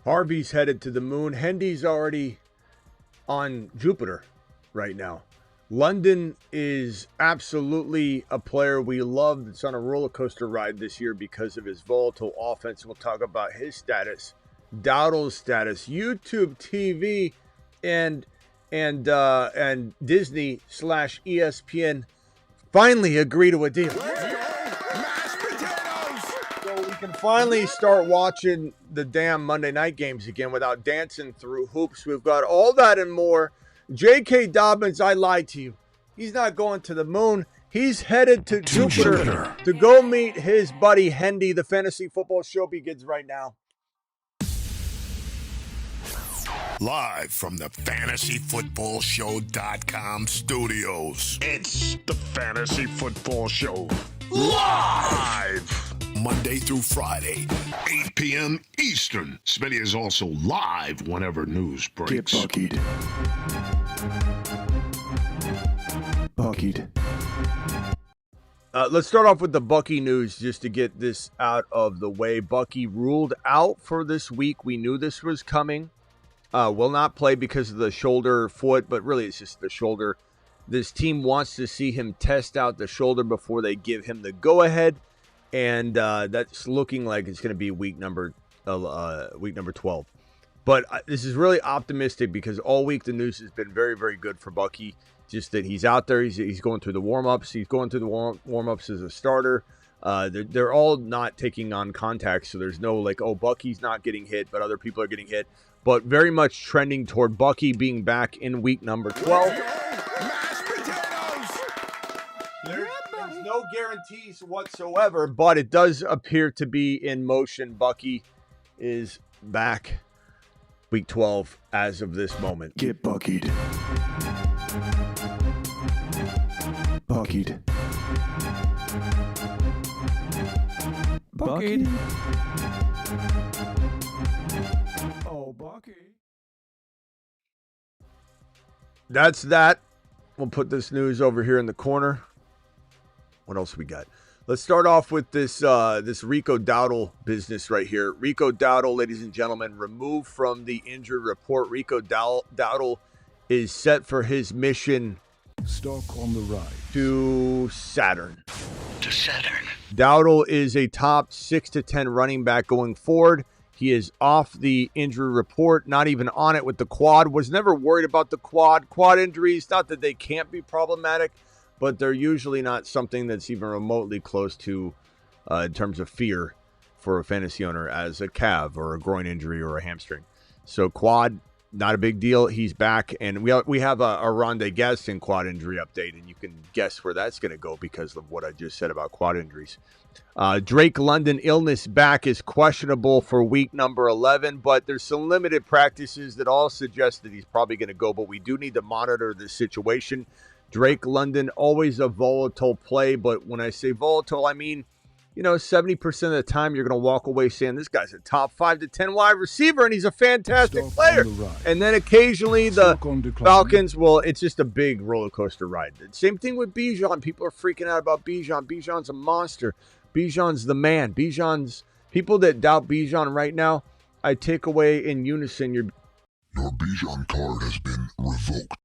Harvey's headed to the moon. Hendy's already on Jupiter right now. London is absolutely a player we love that's on a roller coaster ride this year because of his volatile offense. We'll talk about his status, Dowdle's status, YouTube TV, and Disney/ESPN finally agree to a deal. So we can finally start watching the damn Monday night games again without dancing through hoops. We've got all that and more. J.K. Dobbins, I lied to you. He's not going to the moon. He's headed to Jupiter to go meet his buddy Hendy. The Fantasy Football Show begins right now. Live from the FantasyFootballShow.com studios. It's the Fantasy Football Show. Live! Monday through Friday, 8 p.m. Eastern. Smitty is also live whenever news breaks. Get buckied. Buckied. Let's start off with the Bucky news just to get this out of the way. Bucky ruled out for this week. We knew this was coming. Will not play because of the shoulder foot, but really it's just the shoulder. This team wants to see him test out the shoulder before they give him the go-ahead, and that's looking like it's going to be week number 12. But this is really optimistic because all week the news has been very, very good for Bucky. Just that he's out there, he's going through the warm-ups. He's going through the warm-ups as a starter. They're all not taking on contact, so there's no like, oh, Bucky's not getting hit, but other people are getting hit. But very much trending toward Bucky being back in week number 12. There's no guarantees whatsoever, but it does appear to be in motion. Bucky is back week 12 as of this moment. Get buckied. Buckied. Buckied. Oh, Bucky. That's that. We'll put this news over here in the corner. What else we got? Let's start off with this Rico Dowdle business right here. Rico Dowdle, ladies and gentlemen, removed from the injury report. Rico Dowdle is set for his mission Stock on the ride to Saturn. Dowdle is a top 6 to 10 running back going forward. He is off the injury report, not even on it with the quad. Was never worried about the quad injuries. Not that they can't be problematic, but they're usually not something that's even remotely close to in terms of fear for a fantasy owner as a calf or a groin injury or a hamstring. So quad, not a big deal. He's back, and we have a Rondé Gaston quad injury update, and you can guess where that's going to go because of what I just said about quad injuries. Drake London illness back is questionable for week number 11, but there's some limited practices that all suggest that he's probably going to go, but we do need to monitor the situation. Drake London, always a volatile play, but when I say volatile, I mean, 70% of the time you're going to walk away saying this guy's a top 5 to 10 wide receiver and he's a fantastic player. And then occasionally the Falcons, well, it's just a big roller coaster ride. Same thing with Bijan. People are freaking out about Bijan. Bijan's a monster. Bijan's the man. People that doubt Bijan right now, I take away in unison your Bijan card has been revoked.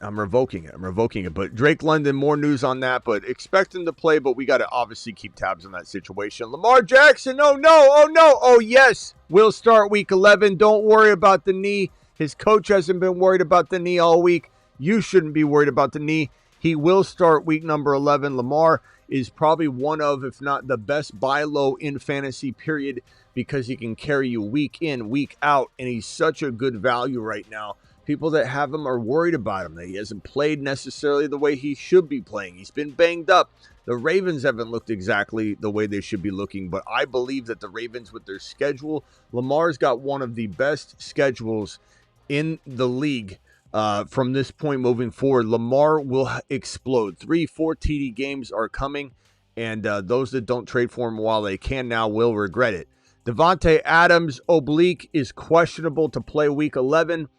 I'm revoking it. But Drake London, more news on that. But expect him to play, but we got to obviously keep tabs on that situation. Lamar Jackson, oh yes, will start week 11. Don't worry about the knee. His coach hasn't been worried about the knee all week. You shouldn't be worried about the knee. He will start week number 11. Lamar is probably one of, if not the best buy low in fantasy, period, because he can carry you week in, week out, and he's such a good value right now. People that have him are worried about him, that he hasn't played necessarily the way he should be playing. He's been banged up. The Ravens haven't looked exactly the way they should be looking, but I believe that the Ravens, with their schedule, Lamar's got one of the best schedules in the league. From this point moving forward, Lamar will explode. 3-4 TD games are coming, and those that don't trade for him while they can now will regret it. Davante Adams' oblique is questionable to play week 11.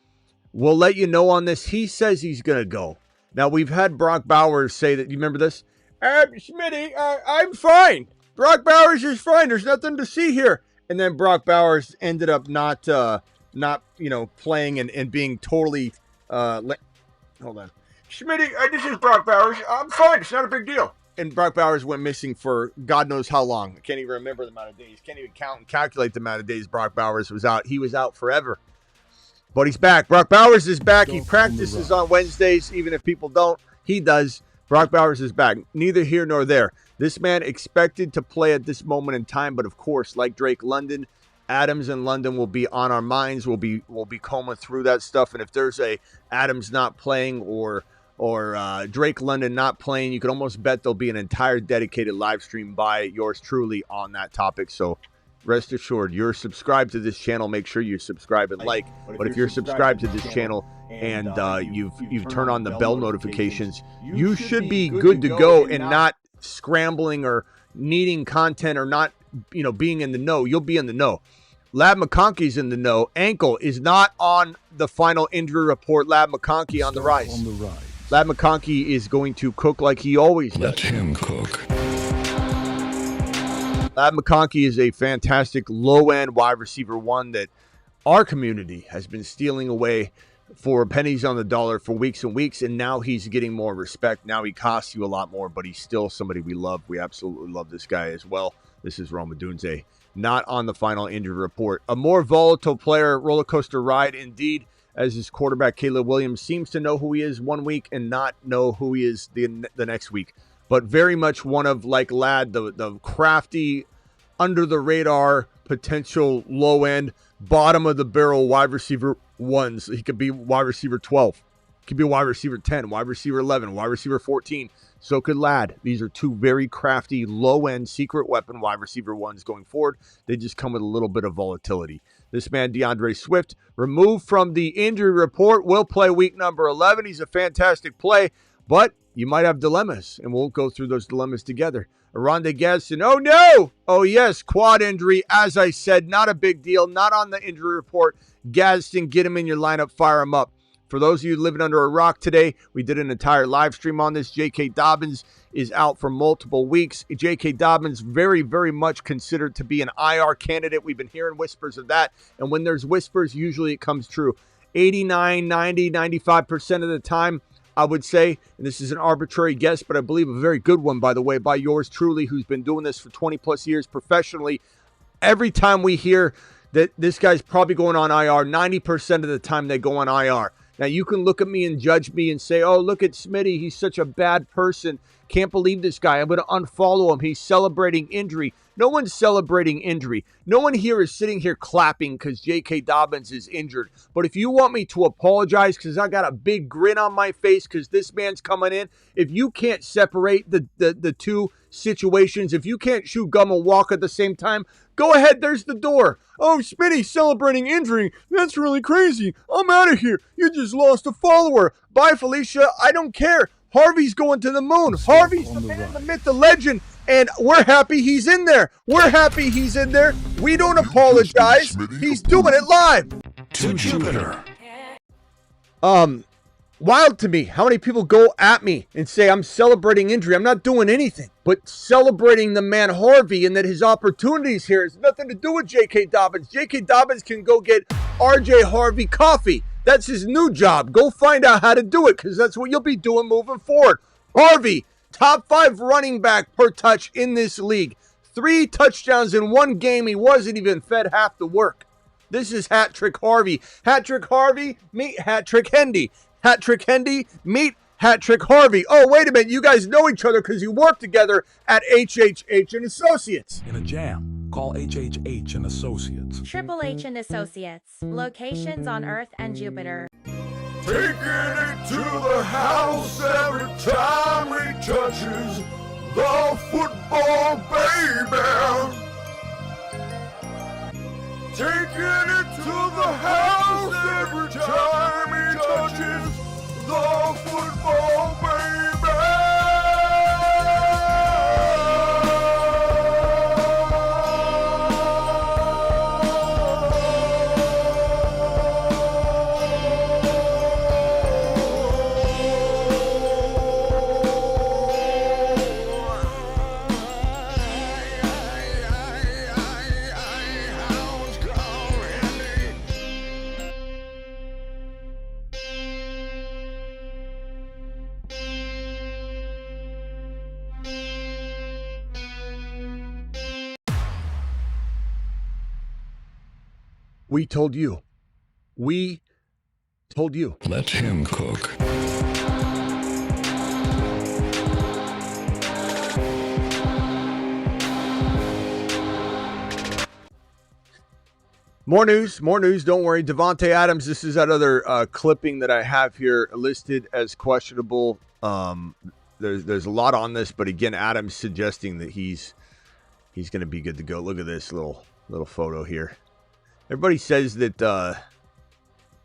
We'll let you know on this. He says he's going to go. Now, we've had Brock Bowers say that. You remember this? Smitty, I'm fine. Brock Bowers is fine. There's nothing to see here. And then Brock Bowers ended up not playing and being totally hold on. Smitty, this is Brock Bowers. I'm fine. It's not a big deal. And Brock Bowers went missing for God knows how long. I can't even remember the amount of days. Can't even count and calculate the amount of days Brock Bowers was out. He was out forever. But he's back. Brock Bowers is back. He practices on Wednesdays, even if people don't. He does. Brock Bowers is back. Neither here nor there. This man expected to play at this moment in time, but of course, like Drake London, Adams and London will be on our minds. We'll be combing through that stuff. And if there's a Adams not playing or Drake London not playing, you can almost bet there'll be an entire dedicated live stream by yours truly on that topic. So rest assured, you're subscribed to this channel. Make sure you subscribe and like. But if you're subscribed to this channel and you've turned on the bell notifications, you should be good to go and not scrambling or needing content or not, being in the know. You'll be in the know. Lab McConkey's in the know. Ankle is not on the final injury report. Lab McConkey on the rise. Lab McConkey is going to cook like he always does. Let him cook. Lab McConkey is a fantastic low-end wide receiver one that our community has been stealing away for pennies on the dollar for weeks and weeks, and now he's getting more respect. Now he costs you a lot more, but he's still somebody we love. We absolutely love this guy as well. This is Roma Dunze, not on the final injury report. A more volatile player, roller coaster ride indeed, as his quarterback Caleb Williams seems to know who he is one week and not know who he is the next week. But very much one of, like Ladd, the crafty, under-the-radar, potential low-end, bottom-of-the-barrel wide receiver ones. He could be wide receiver 12. He could be wide receiver 10, wide receiver 11, wide receiver 14. So could Ladd. These are two very crafty, low-end, secret weapon wide receiver ones going forward. They just come with a little bit of volatility. This man, DeAndre Swift, removed from the injury report, will play week number 11. He's a fantastic play, but you might have dilemmas, and we'll go through those dilemmas together. Aronde Gadsden, oh no! Oh yes, quad injury. As I said, not a big deal, not on the injury report. Gadsden, get him in your lineup, fire him up. For those of you living under a rock today, we did an entire live stream on this. J.K. Dobbins is out for multiple weeks. J.K. Dobbins very, very much considered to be an IR candidate. We've been hearing whispers of that, and when there's whispers, usually it comes true. 89, 90, 95% of the time, I would say, and this is an arbitrary guess, but I believe a very good one, by the way, by yours truly, who's been doing this for 20 plus years professionally. Every time we hear that this guy's probably going on IR, 90% of the time they go on IR. Now, you can look at me and judge me and say, oh, look at Smitty. He's such a bad person. Can't believe this guy. I'm going to unfollow him. He's celebrating injury. No one's celebrating injury. No one here is sitting here clapping because J.K. Dobbins is injured. But if you want me to apologize because I got a big grin on my face because this man's coming in, if you can't separate the two situations, if you can't chew gum and walk at the same time, go ahead. There's the door. Oh, Smitty celebrating injury. That's really crazy. I'm out of here. You just lost a follower. Bye, Felicia. I don't care. Harvey's going to the moon. Harvey's the man, the myth, the legend. And we're happy he's in there. We're happy he's in there. We don't apologize. He's doing it live. To Jupiter. Wild to me how many people go at me and say I'm celebrating injury. I'm not doing anything but celebrating the man Harvey and that his opportunities here has nothing to do with J.K. Dobbins. J.K. Dobbins can go get R.J. Harvey coffee. That's his new job. Go find out how to do it because that's what you'll be doing moving forward. Harvey, top 5 running back per touch in this league. 3 touchdowns in one game. He wasn't even fed half the work. This is Hat Trick Harvey. Hat Trick Harvey, meet Hat Trick Hendy. Hat Trick Hendy, meet Hat Trick Harvey. Oh, wait a minute. You guys know each other because you work together at HHH and Associates. In a jam, call HHH and Associates. Triple H and Associates. Locations on Earth and Jupiter. Taking it to the house every time he touches the football, baby. Taking it to the house every time he touches the football, baby. We told you. We told you. Let him cook. More news. Don't worry. Davante Adams, this is that other clipping that I have here listed as questionable. There's a lot on this, but again, Adams suggesting that he's going to be good to go. Look at this little photo here. Everybody says that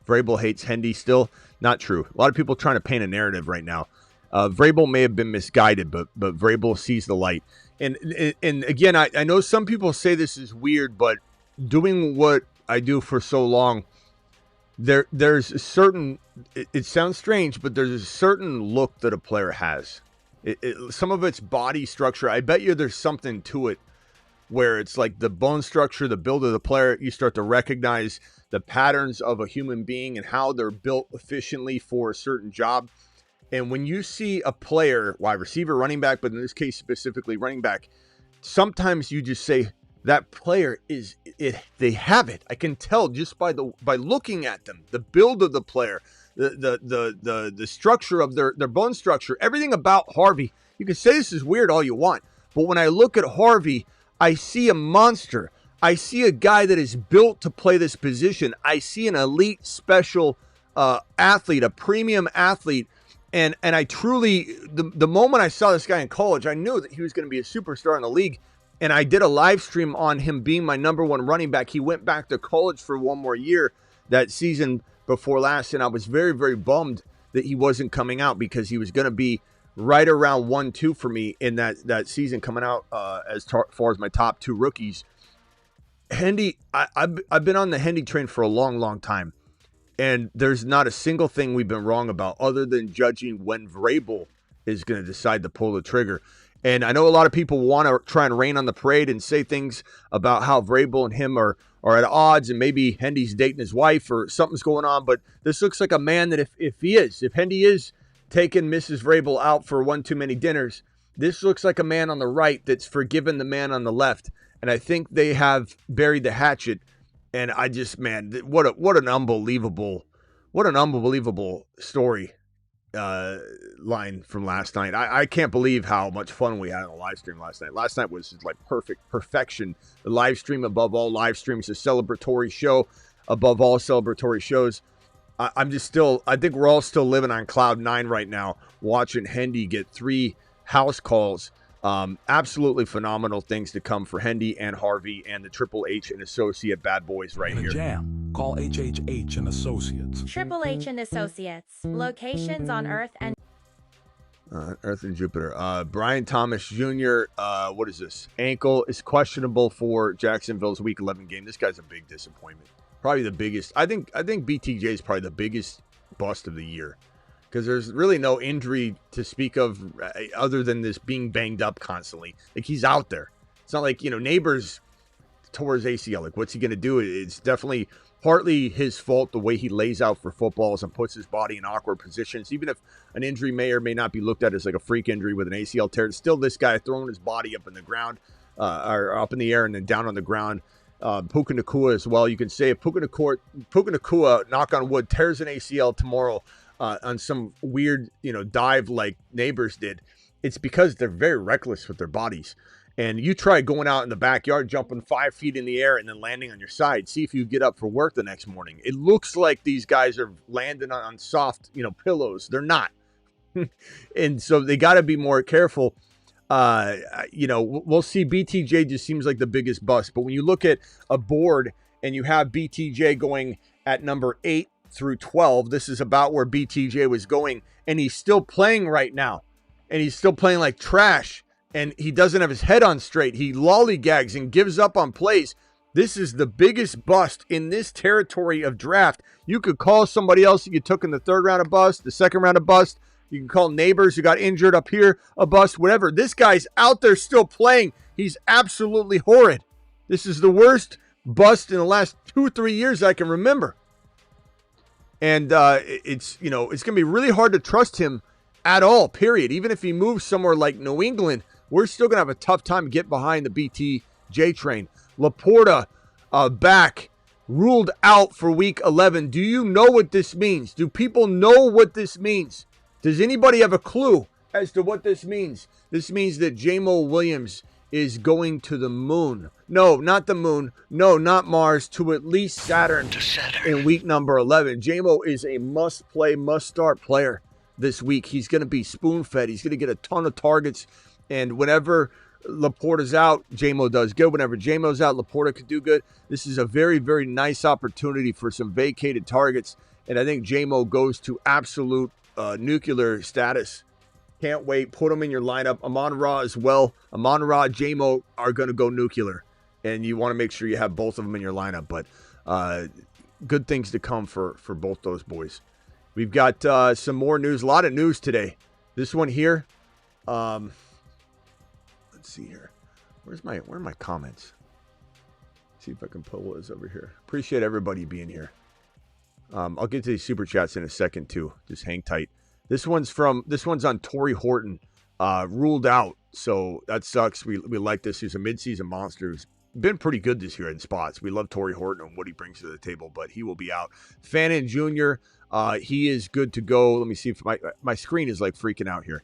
Vrabel hates Hendy still. Not true. A lot of people trying to paint a narrative right now. Vrabel may have been misguided, but Vrabel sees the light. And again, I know some people say this is weird, but doing what I do for so long, there's a certain, it sounds strange, but there's a certain look that a player has. Some of it's body structure. I bet you there's something to it where it's like the bone structure, the build of the player. You start to recognize the patterns of a human being and how they're built efficiently for a certain job. And when you see a player, wide receiver, running back, but in this case specifically running back, sometimes you just say, that player is it. They have it. I can tell just by looking at them, the build of the player, the structure of their bone structure, everything about Harvey. You can say this is weird all you want, but when I look at Harvey, I see a monster. I see a guy that is built to play this position. I see an elite special athlete, a premium athlete. And I truly, the moment I saw this guy in college, I knew that he was going to be a superstar in the league. And I did a live stream on him being my number one running back. He went back to college for one more year that season before last. And I was very, very bummed that he wasn't coming out because he was going to be right around 1-2 for me in that season coming out as far as my top two rookies. Hendy, I've been on the Hendy train for a long, long time. And there's not a single thing we've been wrong about other than judging when Vrabel is going to decide to pull the trigger. And I know a lot of people want to try and rain on the parade and say things about how Vrabel and him are at odds and maybe Hendy's dating his wife or something's going on. But this looks like a man that if Hendy is taking Mrs. Vrabel out for one too many dinners, this looks like a man on the right that's forgiven the man on the left. And I think they have buried the hatchet. And I just, man, what an unbelievable story line from last night. I can't believe how much fun we had on the live stream last night. Last night was like perfection. The live stream above all live streams, a celebratory show above all celebratory shows. I think we're all still living on cloud 9 right now, watching Hendy get 3 house calls. Absolutely phenomenal things to come for Hendy and Harvey and the Triple H and Associate bad boys right here. Jam. Call HHH and Associates. Triple H and Associates. Locations on Earth and Jupiter. Brian Thomas Jr., what is this? Ankle is questionable for Jacksonville's Week 11 game. This guy's a big disappointment. Probably the biggest. I think BTJ is probably the biggest bust of the year because there's really no injury to speak of other than this being banged up constantly. Like, he's out there. It's not like, Neighbors tore his ACL. Like, what's he going to do? It's definitely partly his fault, the way he lays out for footballs and puts his body in awkward positions. Even if an injury may or may not be looked at as like a freak injury with an ACL tear, it's still this guy throwing his body up in the ground, or up in the air and then down on the ground. Puka Nacua as well. You can say if Puka Nacua, knock on wood, tears an ACL tomorrow on some weird, dive like Neighbors did, it's because they're very reckless with their bodies. And you try going out in the backyard, jumping 5 feet in the air and then landing on your side. See if you get up for work the next morning. It looks like these guys are landing on soft, pillows. They're not. And so they got to be more careful. We'll see. BTJ just seems like the biggest bust. But when you look at a board and you have BTJ going at number 8 through 12, this is about where BTJ was going. And he's still playing right now. And he's still playing like trash. And he doesn't have his head on straight. He lollygags and gives up on plays. This is the biggest bust in this territory of draft. You could call somebody else that you took in the 3rd round a bust, the 2nd round a bust. You can call Neighbors who got injured up here a bust, whatever. This guy's out there still playing. He's absolutely horrid. This is the worst bust in the last 2-3 years I can remember. And it's going to be really hard to trust him at all, period. Even if he moves somewhere like New England, we're still going to have a tough time to get behind the BTJ train. LaPorta back. ruled out for week 11. Do you know what this means? Do people know what this means? Does anybody have a clue as to what this means? This means that Jamo Williams is going to the moon. No, not the moon. No, not Mars. To at least Saturn, in week number 11. Jamo is a must-play, must-start player this week. He's going to be spoon-fed. He's going to get a ton of targets. And whenever LaPorta's out, Jamo does good. Whenever Jamo's out, LaPorta could do good. This is a very, very nice opportunity for some vacated targets. And I think Jamo goes to absolute nuclear status. Can't wait. Put him in your lineup. Amon-Ra as well. Amon-Ra, Jamo are going to go nuclear. And you want to make sure you have both of them in your lineup. But good things to come for both those boys. We've got some more news. A lot of news today. This one here. Let's see here. Where are my comments? See if I can pull this over here. Appreciate everybody being here. I'll get to these super chats in a second too. Just hang tight. This one's on Torrey Horton, ruled out. So that sucks. We like this. He's a midseason monster. He's been pretty good this year in spots. We love Torrey Horton and what he brings to the table, but he will be out. Fannin Jr., he is good to go. Let me see if my screen is like freaking out here.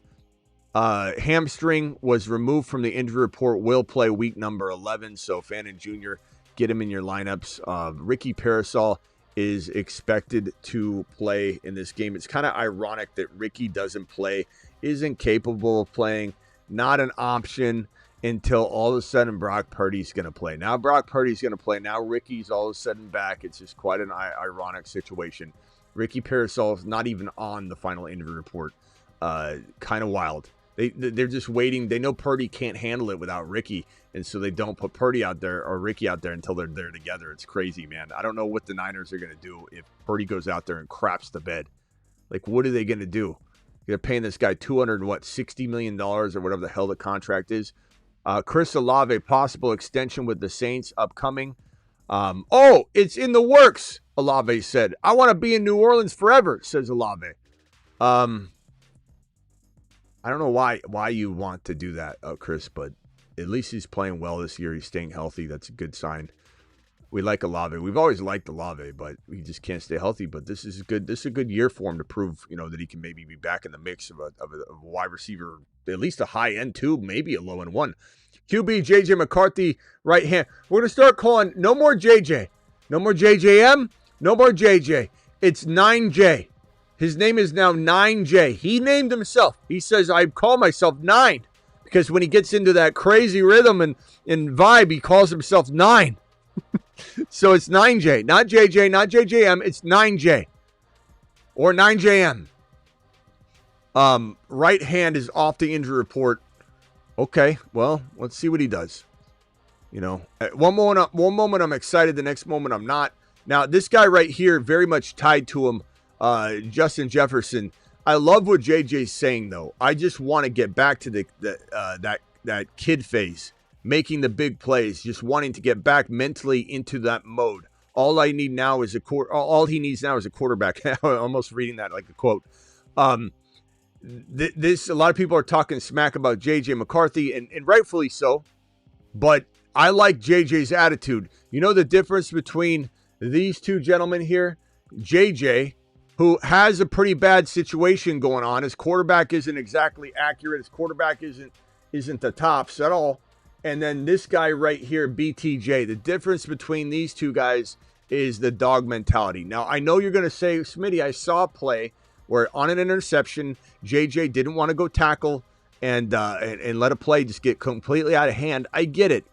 Hamstring was removed from the injury report. Will play week number 11. So Fannin Jr., get him in your lineups. Ricky Parasol is expected to play in this game. It's kind of ironic that Ricky doesn't play, isn't capable of playing, not an option until all of a sudden Brock Purdy's going to play. Now Brock Purdy's going to play. Now Ricky's all of a sudden back. It's just quite an ironic situation. Ricky Parasol's not even on the final injury report. Kind of wild. They're just waiting. They know Purdy can't handle it without Ricky, and so they don't put Purdy out there or Ricky out there until they're there together. It's crazy, man. I don't know what the Niners are going to do if Purdy goes out there and craps the bed. Like, what are they going to do? They're paying this guy $60 million or whatever the hell the contract is. Chris Olave, possible extension with the Saints upcoming. It's in the works, Olave said. I want to be in New Orleans forever, says Olave. I don't know why you want to do that, Chris, but at least he's playing well this year. He's staying healthy. That's a good sign. We like Olave. We've always liked Olave, but he just can't stay healthy. But this is good. This is a good year for him to prove, that he can maybe be back in the mix of a wide receiver, at least a high end two, maybe a low end one. QB JJ McCarthy, right hand. We're gonna start calling no more JJ, no more JJM, no more JJ. It's 9J. His name is now 9J. He named himself. He says, I call myself 9. Because when he gets into that crazy rhythm and vibe, he calls himself 9. So it's 9J. Not JJ, not JJM. It's 9J. Or 9JM. Right hand is off the injury report. Okay, well, let's see what he does. At one moment I'm excited. The next moment I'm not. Now, this guy right here, very much tied to him. Justin Jefferson. I love what JJ's saying, though. I just want to get back to that kid phase, making the big plays, just wanting to get back mentally into that mode. All he needs now is a quarterback. I'm almost reading that like a quote. A lot of people are talking smack about JJ McCarthy, and rightfully so. But I like JJ's attitude. You know the difference between these two gentlemen here? JJ, who has a pretty bad situation going on. His quarterback isn't exactly accurate. His quarterback isn't the tops at all. And then this guy right here, BTJ. The difference between these two guys is the dog mentality. Now, I know you're going to say, Smitty, I saw a play where on an interception, JJ didn't want to go tackle and let a play just get completely out of hand. I get it.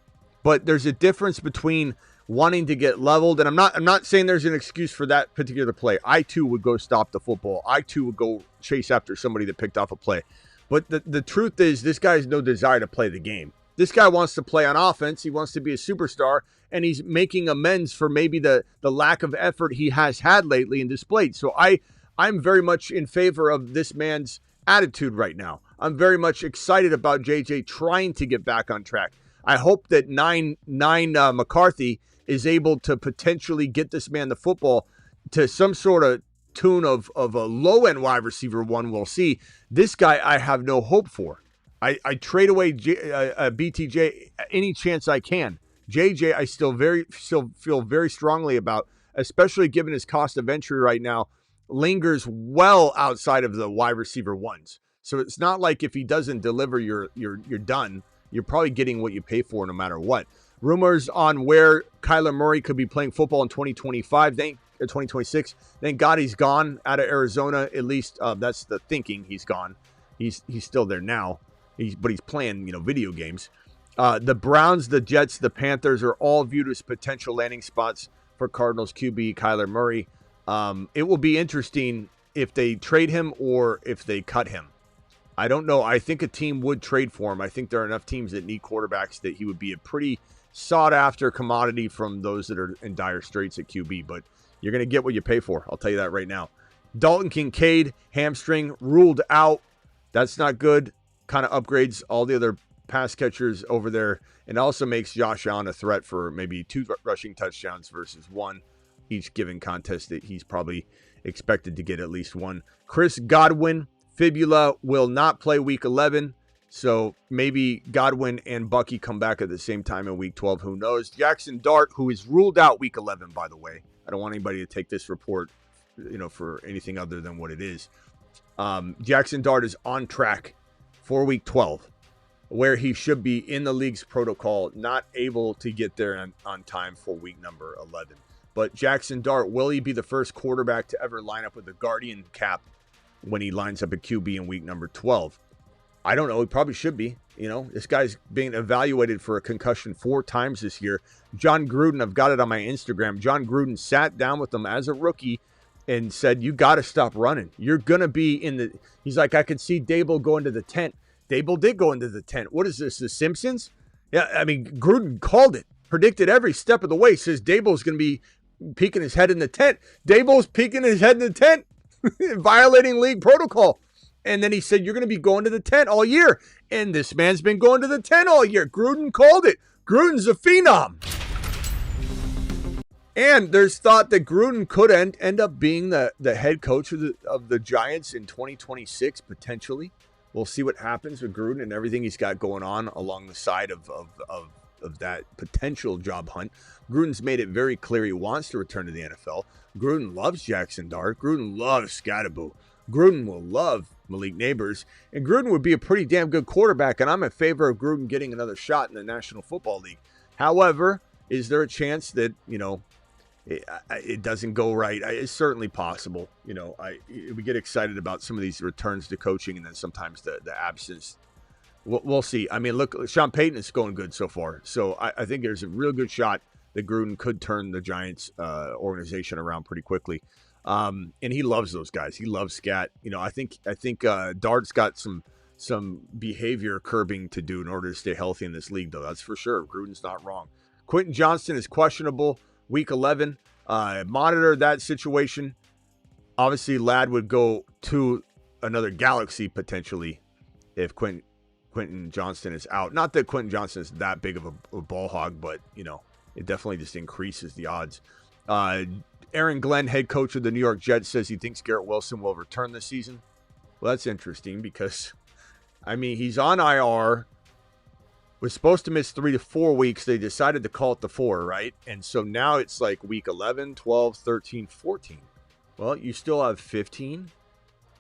But there's a difference between wanting to get leveled, and I'm not saying there's an excuse for that particular play. I too would go stop the football. I too would go chase after somebody that picked off a play. But the truth is, this guy has no desire to play the game. This guy wants to play on offense. He wants to be a superstar, and he's making amends for maybe the lack of effort he has had lately and displayed. So I'm very much in favor of this man's attitude right now. I'm very much excited about JJ trying to get back on track. I hope that 9 McCarthy is able to potentially get this man the football to some sort of tune of a low-end wide receiver one. We'll see. This guy I have no hope for. I trade away BTJ any chance I can. JJ, I still feel very strongly about, especially given his cost of entry right now, lingers well outside of the wide receiver ones. So it's not like if he doesn't deliver, you're done. You're probably getting what you pay for no matter what. Rumors on where Kyler Murray could be playing football in 2026. Thank God he's gone out of Arizona. At least that's the thinking. He's gone. He's still there now. But he's playing, video games. The Browns, the Jets, the Panthers are all viewed as potential landing spots for Cardinals QB Kyler Murray. It will be interesting if they trade him or if they cut him. I don't know. I think a team would trade for him. I think there are enough teams that need quarterbacks that he would be a pretty sought-after commodity from those that are in dire straits at QB. But you're going to get what you pay for. I'll tell you that right now. Dalton Kincaid, hamstring, ruled out. That's not good. Kind of upgrades all the other pass catchers over there, and also makes Josh Allen a threat for maybe 2 rushing touchdowns versus 1 each given contest that he's probably expected to get at least 1. Chris Godwin, fibula, will not play week 11, so maybe Godwin and Bucky come back at the same time in week 12. Who knows? Jaxson Dart, who is ruled out week 11, by the way. I don't want anybody to take this report, for anything other than what it is. Jaxson Dart is on track for week 12, where he should be in the league's protocol, not able to get there on time for week number 11. But Jaxson Dart, will he be the first quarterback to ever line up with the Guardian cap when he lines up at QB in week number 12? I don't know. He probably should be. This guy's being evaluated for a concussion 4 times this year. John Gruden, I've got it on my Instagram. John Gruden sat down with him as a rookie and said, you got to stop running. You're going to be he's like, I could see Dable go into the tent. Dable did go into the tent. What is this, The Simpsons? Yeah, Gruden called it, predicted every step of the way. Says Dable's going to be peeking his head in the tent. Dable's peeking his head in the tent, violating league protocol. And then he said, you're going to be going to the tent all year. And this man's been going to the tent all year. Gruden called it. Gruden's a phenom. And there's thought that Gruden could end up being the head coach of the Giants in 2026, potentially. We'll see what happens with Gruden and everything he's got going on along the side of that potential job hunt. Gruden's made it very clear he wants to return to the NFL. Gruden loves Jaxson Dart. Gruden loves Scatterboo. Gruden will love Malik Neighbors. And Gruden would be a pretty damn good quarterback, and I'm in favor of Gruden getting another shot in the National Football League. However, is there a chance that, it doesn't go right? It's certainly possible. We get excited about some of these returns to coaching, and then sometimes the absence. We'll see. Look, Sean Payton is going good so far. So I think there's a real good shot that Gruden could turn the Giants organization around pretty quickly. And he loves those guys. He loves Scat. I think Dart's got some behavior curbing to do in order to stay healthy in this league, though. That's for sure. Gruden's not wrong. Quentin Johnston is questionable week 11. Monitor that situation. Obviously, Ladd would go to another galaxy potentially if Quentin Johnston is out. Not that Quentin Johnston is that big of a ball hog, but, it definitely just increases the odds. Aaron Glenn, head coach of the New York Jets, says he thinks Garrett Wilson will return this season. Well, that's interesting because, he's on IR. Was supposed to miss 3 to 4 weeks. They decided to call it the 4, right? And so now it's like week 11, 12, 13, 14. Well, you still have 15.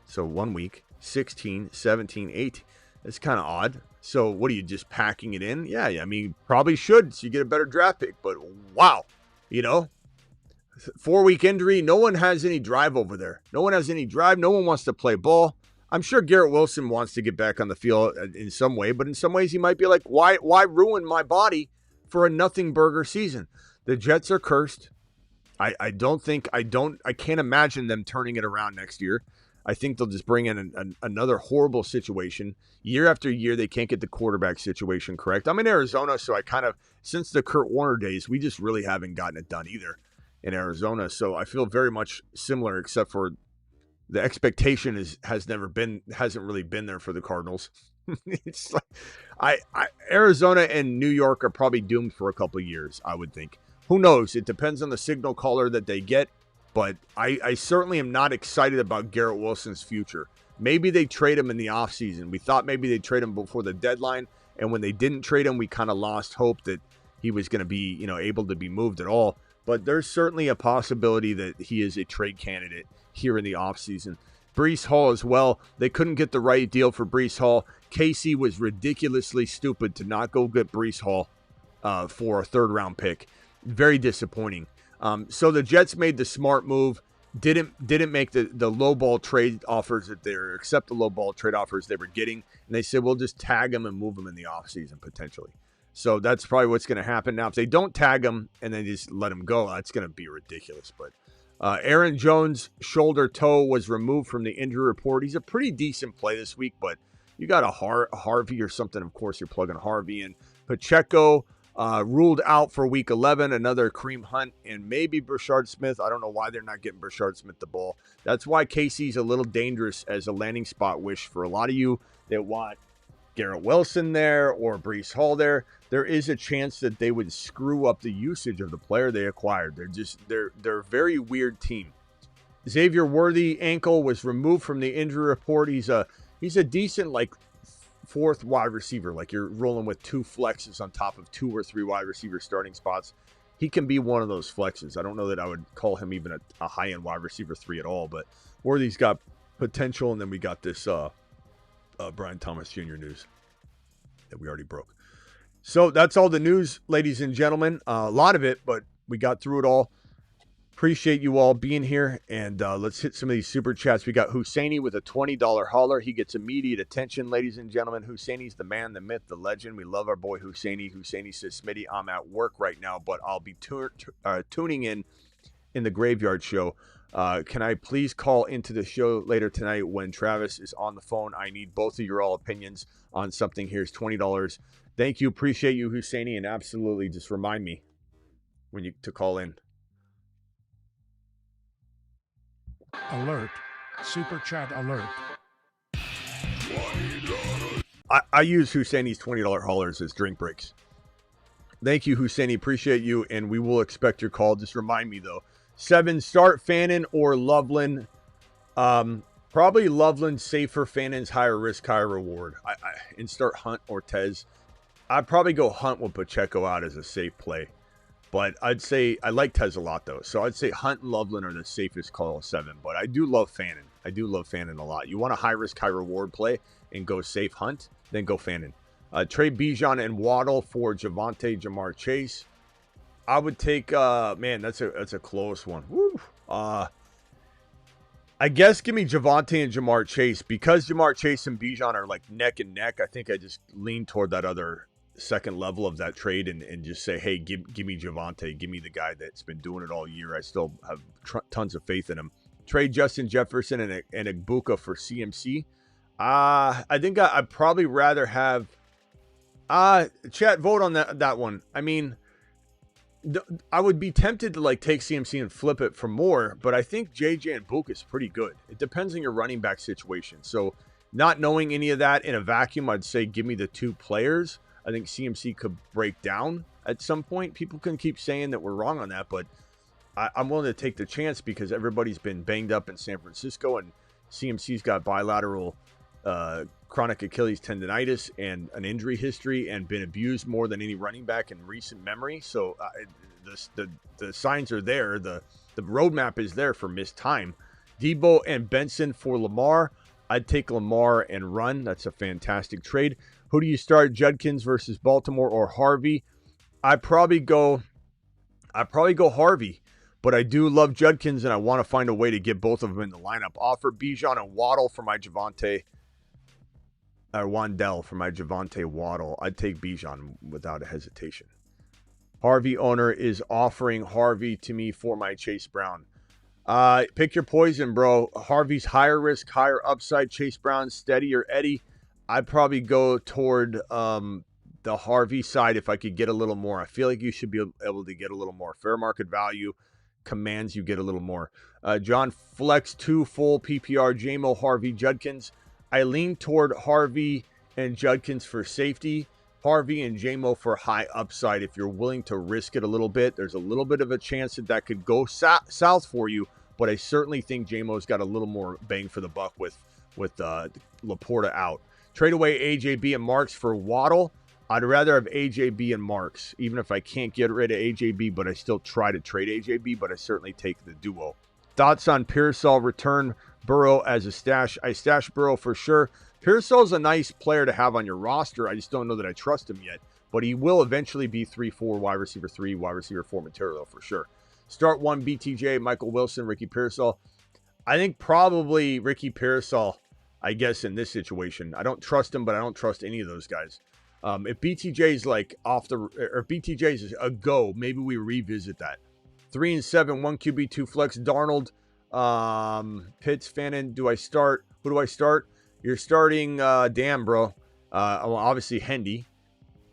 So 1 week, 16, 17, 18. It's kind of odd. So what are you, just packing it in? Yeah, probably should, so you get a better draft pick. But wow, 4-week injury. No one has any drive over there. No one has any drive. No one wants to play ball. I'm sure Garrett Wilson wants to get back on the field in some way, but in some ways he might be like, why ruin my body for a nothing burger season? The Jets are cursed. I can't imagine them turning it around next year. I think they'll just bring in another horrible situation. Year after year, they can't get the quarterback situation correct. I'm in Arizona, so since the Kurt Warner days, we just really haven't gotten it done either in Arizona. So I feel very much similar, except for the expectation hasn't really been there for the Cardinals. It's like Arizona and New York are probably doomed for a couple of years, I would think. Who knows? It depends on the signal caller that they get. But I certainly am not excited about Garrett Wilson's future. Maybe they trade him in the offseason. We thought maybe they'd trade him before the deadline. And when they didn't trade him, we kind of lost hope that he was going to be, able to be moved at all. But there's certainly a possibility that he is a trade candidate here in the offseason. Breece Hall as well. They couldn't get the right deal for Breece Hall. KC was ridiculously stupid to not go get Breece Hall for a third-round pick. Very disappointing. So the Jets made the smart move. Didn't make the low ball trade offers accept the low ball trade offers they were getting. And they said, we'll just tag him and move him in the offseason potentially. So that's probably what's going to happen. Now, if they don't tag him and then just let him go, that's going to be ridiculous. But Aaron Jones' shoulder toe was removed from the injury report. He's a pretty decent play this week, but you got a Harvey or something. Of course, you're plugging Harvey in. Pacheco ruled out for week 11. Another Kareem Hunt and maybe Brashard Smith. I don't know why they're not getting Brashard Smith the ball. That's why KC's a little dangerous as a landing spot wish for a lot of you that want Garrett Wilson there or Breece Hall there. There is a chance that they would screw up the usage of the player they acquired. They're a very weird team. Xavier Worthy ankle was removed from the injury report. He's a decent fourth wide receiver. Like you're rolling with two flexes on top of 2 or 3 wide receiver starting spots. He can be one of those flexes. I don't know that I would call him even a high-end wide receiver 3 at all, but Worthy's got potential. And then we got this Brian Thomas Jr. news that we already broke. So that's all the news, ladies and gentlemen. A lot of it, but we got through it all. Appreciate you all being here, and let's hit some of these super chats. We got Husseini with a $20 hauler. He gets immediate attention, ladies and gentlemen. Husseini's the man, the myth, the legend. We love our boy Husseini. Husseini says, Smitty, I'm at work right now, but I'll be tuning in the Graveyard Show. Can I please call into the show later tonight when Travis is on the phone? I need both of your all opinions on something. Here's $20. Thank you. Appreciate you, Husseini, and absolutely just remind me when to call in. Alert. Super chat alert. I use Husseini's $20 haulers as drink breaks. Thank you, Husseini. Appreciate you, and we will expect your call. Just remind me, though. 7, start Fannin or Loveland. Probably Loveland safer. Fannon's higher risk, higher reward. And start Hunt or Tez. I'd probably go Hunt with Pacheco out as a safe play. But I'd say I like Tez a lot, though. So I'd say Hunt and Loveland are the safest call of 7. But I do love Fannin. I do love Fannin a lot. You want a high-risk, high-reward play and go safe Hunt, then go Fannin. Trade Bijan and Waddle for Javonte, Jamar Chase. I would take, that's a close one. Woo. I guess give me Javonte and Jamar Chase. Because Jamar Chase and Bijan are like neck and neck, I think I just lean toward that other second level of that trade and just say, hey, give me Javonte. Give me the guy that's been doing it all year. I still have tons of faith in him. Trade Justin Jefferson and Egbuka for CMC. I think I'd probably rather have chat vote on that one. I mean, I would be tempted to take CMC and flip it for more, but I think JJ and Egbuka is pretty good. It depends on your running back situation. So not knowing any of that in a vacuum, I'd say give me the 2 players. I think CMC could break down at some point. People can keep saying that we're wrong on that, but I'm willing to take the chance because everybody's been banged up in San Francisco, and CMC's got bilateral chronic Achilles tendonitis and an injury history and been abused more than any running back in recent memory. So the signs are there. The roadmap is there for missed time. Debo and Benson for Lamar. I'd take Lamar and run. That's a fantastic trade. Who do you start, Judkins versus Baltimore or Harvey? I'd probably go Harvey, but I do love Judkins, and I want to find a way to get both of them in the lineup. Offer Bijan and Waddle for my Javonte, or Wandell for my Javonte Waddle. I'd take Bijan without a hesitation. Harvey owner is offering Harvey to me for my Chase Brown. Pick your poison, bro. Harvey's higher risk, higher upside. Chase Brown, steady or Eddie. I'd probably go toward the Harvey side if I could get a little more. I feel like you should be able to get a little more. Fair market value commands you get a little more. John Flex 2 full PPR, Jamo, Harvey, Judkins. I lean toward Harvey and Judkins for safety. Harvey and Jamo for high upside. If you're willing to risk it a little bit, there's a little bit of a chance that could go south for you. But I certainly think Jamo's got a little more bang for the buck with LaPorta out. Trade away AJB and Marks for Waddle. I'd rather have AJB and Marks, even if I can't get rid of AJB, but I still try to trade AJB, but I certainly take the duo. Thoughts on Pearsall return Burrow as a stash? I stash Burrow for sure. Pearsall's a nice player to have on your roster. I just don't know that I trust him yet, but he will eventually be 3-4, wide receiver 3, wide receiver 4 material for sure. Start 1, BTJ, Michael Wilson, Ricky Pearsall. I think probably Ricky Pearsall, I guess, in this situation. I don't trust him, but I don't trust any of those guys. If BTJ's like or BTJ's a go, maybe we revisit that. 3 and 7, 1 QB, 2 flex. Darnold, Pitts, Fannin. Do I start? Who do I start? You're starting, damn, bro. Well, obviously, Hendy.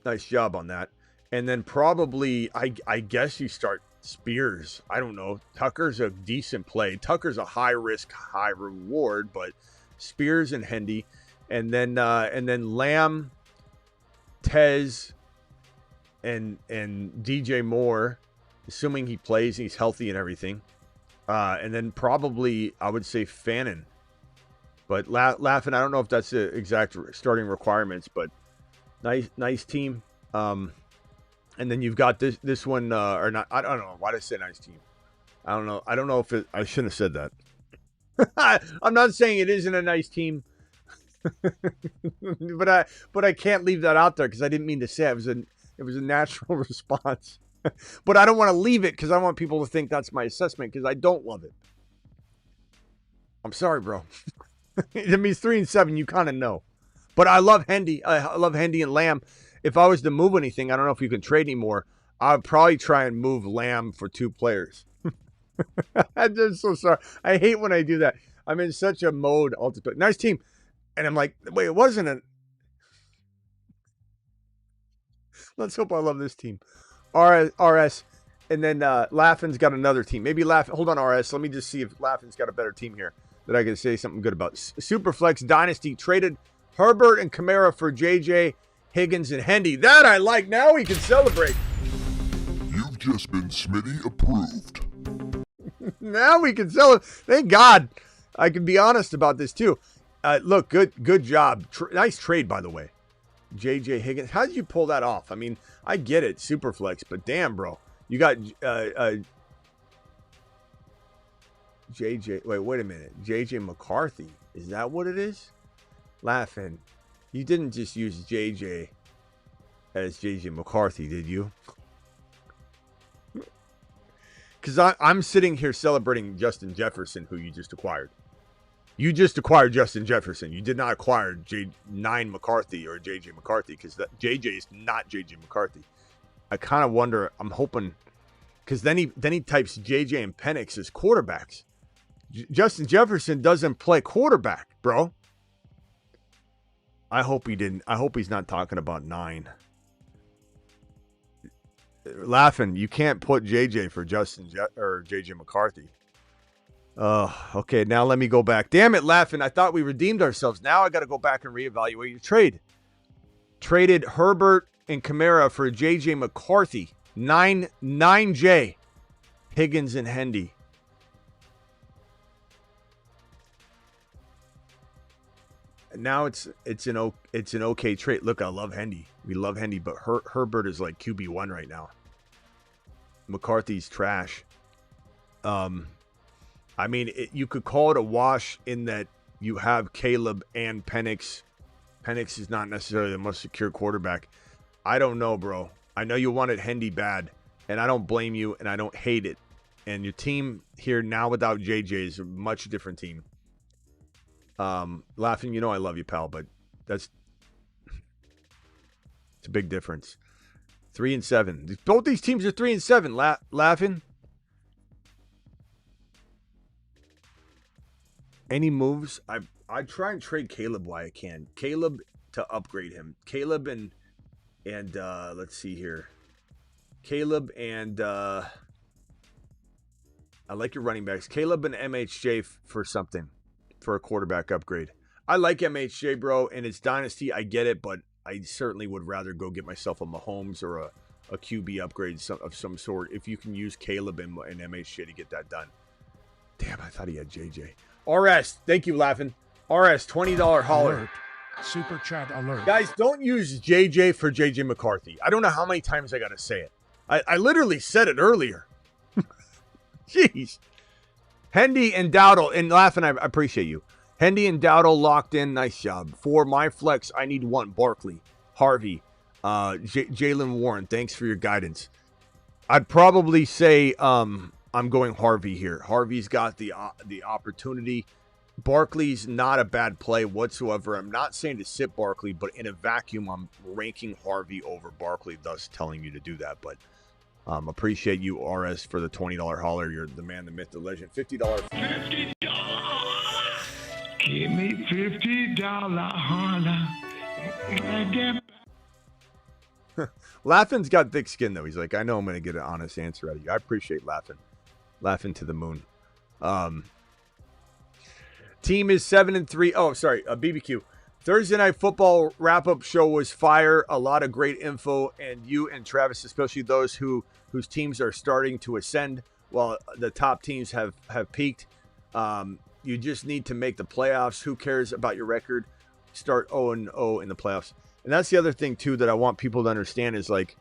Nice job on that. And then probably, I guess you start Spears. I don't know. Tucker's a decent play. Tucker's a high risk, high reward, but Spears and Hendy. And then Lamb, Tez, and DJ Moore, assuming he plays, he's healthy and everything. And then probably, I would say Fannin. But laughing, I don't know if that's the exact starting requirements, but nice team. And then you've got this one, or not. I don't know. Why did I say nice team? I don't know. I don't know if I shouldn't have said that. I'm not saying it isn't a nice team, but I can't leave that out there because I didn't mean to say it. It was a natural response. But I don't want to leave it because I want people to think that's my assessment because I don't love it. I'm sorry, bro. It means 3 and 7. You kind of know, but I love Hendy. I love Hendy and Lamb. If I was to move anything, I don't know if you can trade anymore. I would probably try and move Lamb for 2 players. I'm just so sorry. I hate when I do that. I'm in such a mode. Nice team, and I'm like, wait, it wasn't a. Let's hope I love this team. RS, and then Laughing's got another team. Maybe hold on, RS. Let me just see if Laughing's got a better team here that I can say something good about. Superflex Dynasty traded Herbert and Kamara for JJ, Higgins, and Hendy. That I like. Now we can celebrate. You've just been Smitty approved. Now we can celebrate. Thank God. I can be honest about this too. Look, good job. Nice trade, by the way. JJ Higgins. How did you pull that off? I mean, I get it, Superflex, but damn, bro. You got JJ. Wait a minute. JJ McCarthy. Is that what it is? Laughing. You didn't just use JJ as JJ McCarthy, did you? Because I'm sitting here celebrating Justin Jefferson, who you just acquired. You just acquired Justin Jefferson. You did not acquire J9 McCarthy or JJ McCarthy because JJ is not JJ McCarthy. I kind of wonder. I'm hoping because then he types JJ and Penix as quarterbacks. Justin Jefferson doesn't play quarterback, bro. I hope he didn't. I hope he's not talking about 9. Laughing, you can't put JJ for or JJ McCarthy. Okay, now let me go back. Damn it, Laughing. I thought we redeemed ourselves. Now I got to go back and reevaluate your trade. Traded Herbert and Kamara for JJ McCarthy. 9J. Higgins and Hendy. Now it's an okay trade. Look, I love Hendy. We love Hendy, but Herbert is like QB1 right now. McCarthy's trash. I mean, you could call it a wash in that you have Caleb and Penix. Penix is not necessarily the most secure quarterback. I don't know, bro. I know you wanted Hendy bad, and I don't blame you, and I don't hate it. And your team here now without JJ is a much different team. Laughing, you know I love you, pal, but it's a big difference. 3 and 7. Both these teams are 3 and 7. Laughing. Any moves? I try and trade Caleb while I can. Caleb to upgrade him. Caleb and let's see here. Caleb and I like your running backs. Caleb and MHJ for something. For a quarterback upgrade. I like MHJ, bro, and it's Dynasty. I get it, but I certainly would rather go get myself a Mahomes or a QB upgrade of some sort if you can use Caleb and MHJ to get that done. Damn, I thought he had JJ. RS, thank you, Laughing. RS, $20 holler. Alert. Super Chat alert. Guys, don't use JJ for JJ McCarthy. I don't know how many times I got to say it. I literally said it earlier. Jeez. Hendy and Dowdle, and laughing, I appreciate you. Hendy and Dowdle locked in. Nice job. For my flex, I need one. Barkley, Harvey, Jalen Warren. Thanks for your guidance. I'd probably say I'm going Harvey here. Harvey's got the opportunity. Barkley's not a bad play whatsoever. I'm not saying to sit Barkley, but in a vacuum, I'm ranking Harvey over Barkley, thus telling you to do that. But appreciate you, RS, for the $20 holler. You're the man, the myth, the legend. $50. $50. Give me $50 holler. Laughing's got thick skin, though. He's like, I know I'm going to get an honest answer out of you. I appreciate Laughing. Laughing to the moon. Team is 7-3. Oh, sorry, BBQ. Thursday Night Football wrap-up show was fire. A lot of great info, and you and Travis, especially those whose teams are starting to ascend while the top teams have peaked. You just need to make the playoffs. Who cares about your record? Start 0-0 in the playoffs. And that's the other thing, too, that I want people to understand is, like,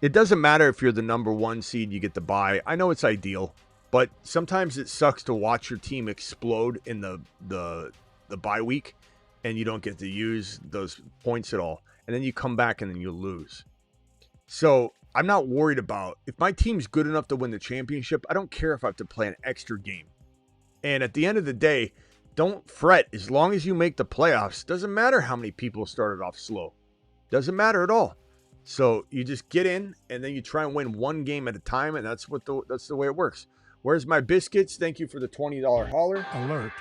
it doesn't matter if you're the number one seed, you get the bye. I know it's ideal, but sometimes it sucks to watch your team explode in the bye week and you don't get to use those points at all. And then you come back and then you lose. So I'm not worried about if my team's good enough to win the championship. I don't care if I have to play an extra game. And at the end of the day, don't fret. As long as you make the playoffs, doesn't matter how many people started off slow. Doesn't matter at all. So you just get in and then you try and win one game at a time, and that's the way it works. Where's my biscuits? Thank you for the $20 holler. Alert.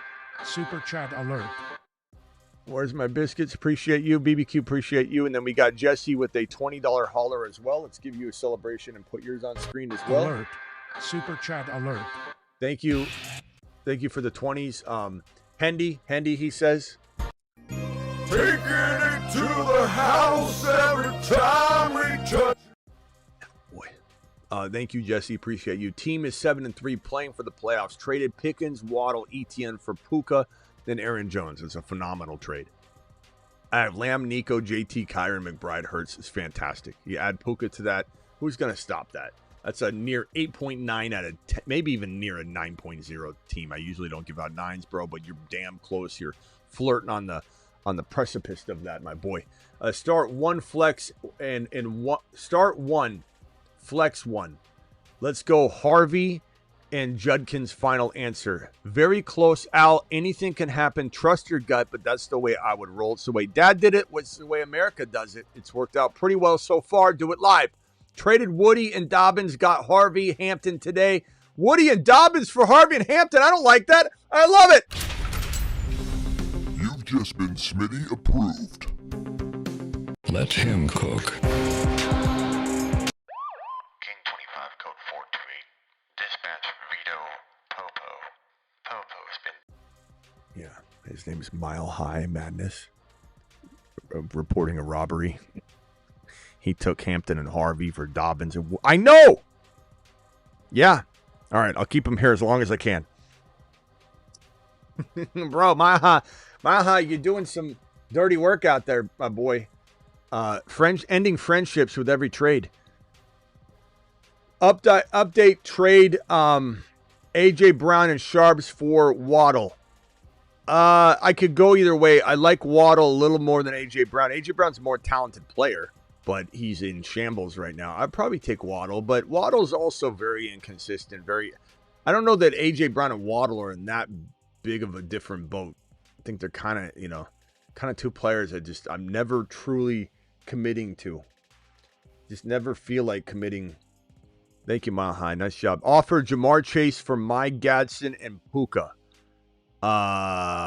Super Chat alert. Where's my biscuits? Appreciate you. BBQ, appreciate you. And then we got Jesse with a $20 holler as well. Let's give you a celebration and put yours on screen as well. Alert. Super Chat alert. Thank you. Thank you for the 20s. Hendy, he says. Taking it to the house every time we touch. Boy. Thank you, Jesse. Appreciate you. Team is 7-3, playing for the playoffs. Traded Pickens, Waddle, Etienne for Puka, then Aaron Jones. It's a phenomenal trade. I have Lamb, Nico, JT, Kyron, McBride, Hurts. It's fantastic. You add Puka to that. Who's going to stop that? That's a near 8.9 out of 10, maybe even near a 9.0 team. I usually don't give out 9s, bro, but you're damn close. You're flirting on the precipice of that, my boy. Start one flex and start one flex one. Let's go Harvey and Judkins' final answer. Very close, Al. Anything can happen. Trust your gut, but that's the way I would roll. It's the way Dad did it. It's the way America does it. It's worked out pretty well so far. Do it live. Traded Woody and Dobbins, got Harvey, Hampton today. Woody and Dobbins for Harvey and Hampton. I don't like that. I love it. You've just been Smitty approved. Let him cook. King 25, code 428. Dispatch Vito Popo. Popo's been... Yeah, his name is Mile High Madness. Reporting a robbery. He took Hampton and Harvey for Dobbins. I know! Yeah. All right, I'll keep him here as long as I can. Bro, Maha, you're doing some dirty work out there, my boy. Ending friendships with every trade. Update trade A.J. Brown and Sharps for Waddle. I could go either way. I like Waddle a little more than A.J. Brown. A.J. Brown's a more talented player, but he's in shambles right now. I'd probably take Waddle, but Waddle's also very inconsistent. I don't know that A.J. Brown and Waddle are in that big of a different boat. I think they're kind of two players that I'm never truly committing to. Just never feel like committing. Thank you, Mile High. Nice job. Offer Jamar Chase for my Gadsden and Puka. I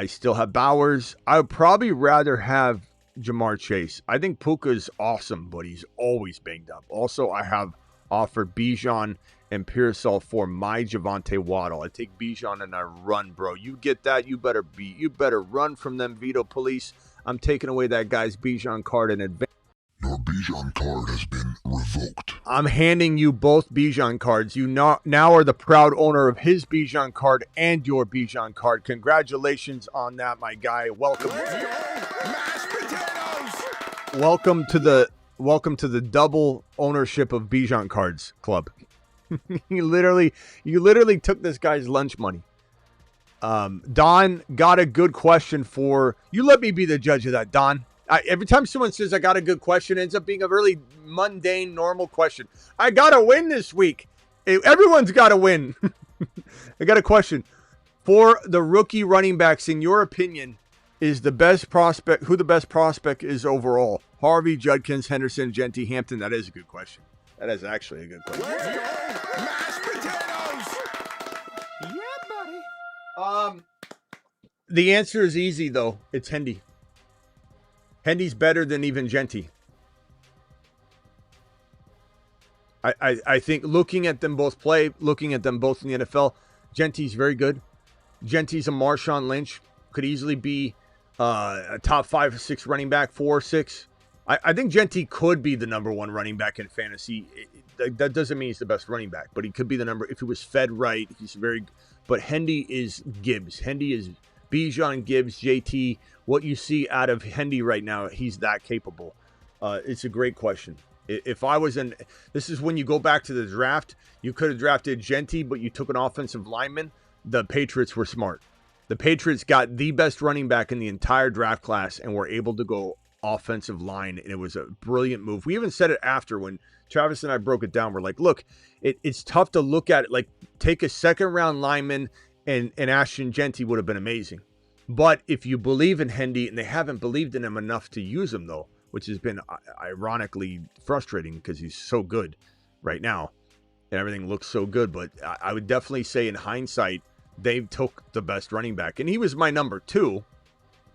still have Bowers. I would probably rather have Jamar Chase. I think Puka's awesome, but he's always banged up. Also, I have offered Bijan and Pearsall for my Javonte Waddle. I take Bijan and I run, bro. You get that? You better run from them veto police. I'm taking away that guy's Bijan card in advance. Your Bijan Bijan card has been revoked. I'm handing you both Bijan cards. You now are the proud owner of his Bijan card and your Bijan card. Congratulations on that, my guy. Welcome. Welcome to the double ownership of Bijan cards club. you literally took this guy's lunch money. Don got a good question for you. Let me be the judge of that, Don. Every time someone says I got a good question, it ends up being a really mundane, normal question. I got to win this week. Everyone's got to win. I got a question. For the rookie running backs, in your opinion, is the best prospect, who the best prospect is overall? Harvey, Judkins, Henderson, Genty, Hampton? That is a good question. That is actually a good question. Mashed potatoes! Yeah, buddy. The answer is easy, though. It's Hendy. Hendy's better than even Genty. I think looking at them both play, looking at them both in the NFL, Genty's very good. Genty's a Marshawn Lynch. Could easily be a top 5 or 6 running back, 4 or 6. I think Genty could be the number 1 running back in fantasy. That doesn't mean he's the best running back, but he could be the number, if he was fed right. He's very, but Hendy is Gibbs. Hendy is Bijan, Gibbs, JT. What you see out of Hendy right now, he's that capable. It's a great question. If I was in, this is when you go back to the draft, you could have drafted Genty, but you took an offensive lineman. The Patriots were smart. The Patriots got the best running back in the entire draft class and were able to go offensive line, and it was a brilliant move. We even said it after when Travis and I broke it down. We're like, look, it's tough to look at it. Like, take a second-round lineman, and Ashton Genty would have been amazing. But if you believe in Hendy, and they haven't believed in him enough to use him, though, which has been ironically frustrating because he's so good right now, and everything looks so good. But I would definitely say in hindsight, they took the best running back. And he was my number 2,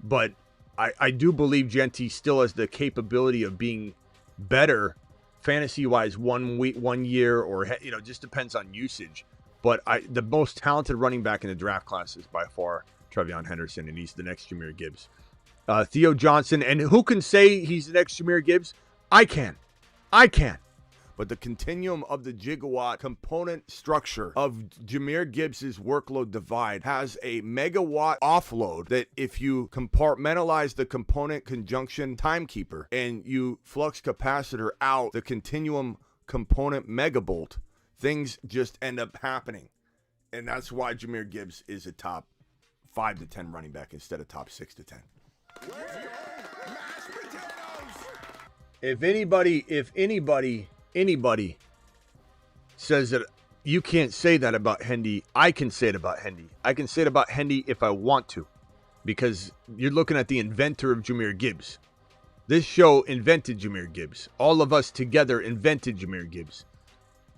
but I do believe Genty still has the capability of being better fantasy-wise one year, or, just depends on usage. But the most talented running back in the draft class is by far Trevion Henderson, and he's the next Jahmyr Gibbs. Theo Johnson, and who can say he's the next Jahmyr Gibbs? I can. But the continuum of the gigawatt component structure of Jahmyr Gibbs' workload divide has a megawatt offload that if you compartmentalize the component conjunction timekeeper and you flux capacitor out the continuum component megabolt, things just end up happening. And that's why Jahmyr Gibbs is a top 5 to 10 running back instead of top 6 to 10. If anybody says that you can't say that about Hendy, I can say it about Hendy. I can say it about Hendy if I want to, because you're looking at the inventor of Jahmyr Gibbs. This show invented Jahmyr Gibbs. All of us together invented Jahmyr Gibbs.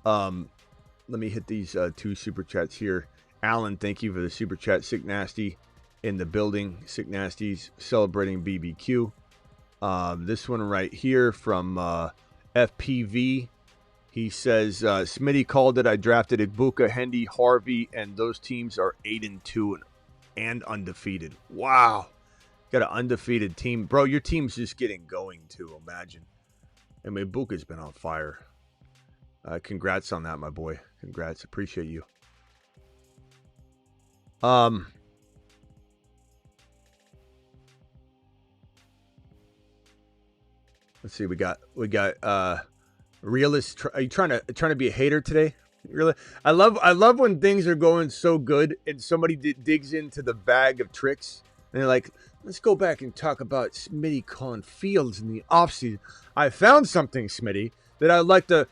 Let me hit these 2 super chats here. Alan, thank you for the super chat. Sick Nasty in the building. Sick Nasty's celebrating BBQ. This one right here from FPV. He says, Smitty called it. I drafted Ibuka, Hendy, Harvey, and those teams are 8-2 and undefeated. Wow. Got an undefeated team. Bro, your team's just getting going too, imagine. I mean, Ibuka's been on fire. Congrats on that, my boy. Congrats. Appreciate you. Let's see. We got realist. Are you trying to be a hater today? Really? I love when things are going so good and somebody digs into the bag of tricks and they're like, let's go back and talk about Smitty calling Fields in the offseason. I found something, Smitty, that I'd like to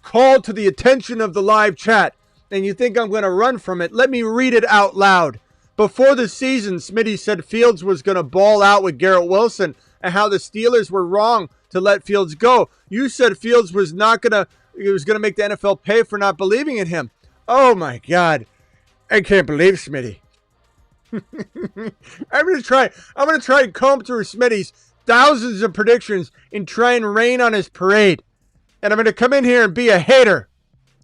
call to the attention of the live chat. And you think I'm going to run from it? Let me read it out loud. Before the season, Smitty said Fields was going to ball out with Garrett Wilson and how the Steelers were wrong to let Fields go. You said Fields was going to make the NFL pay for not believing in him. Oh my God. I can't believe Smitty. I'm going to try and comb through Smitty's thousands of predictions and try and rain on his parade. And I'm going to come in here and be a hater.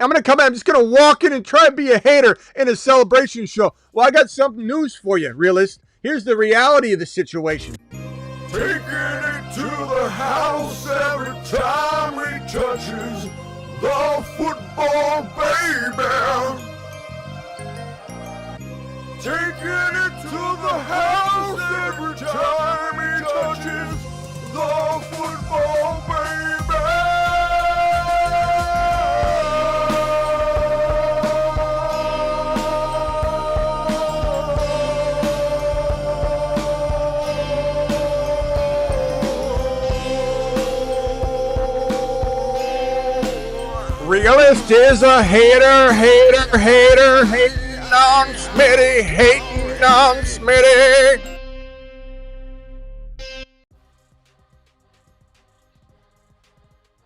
I'm just going to walk in and try and be a hater in a celebration show. Well, I got some news for you, realist. Here's the reality of the situation. Taking it to the house every time he touches the football, baby. Taking it to the house every time he touches the football, baby. Realist is a hater, hating on Smitty, hating on Smitty.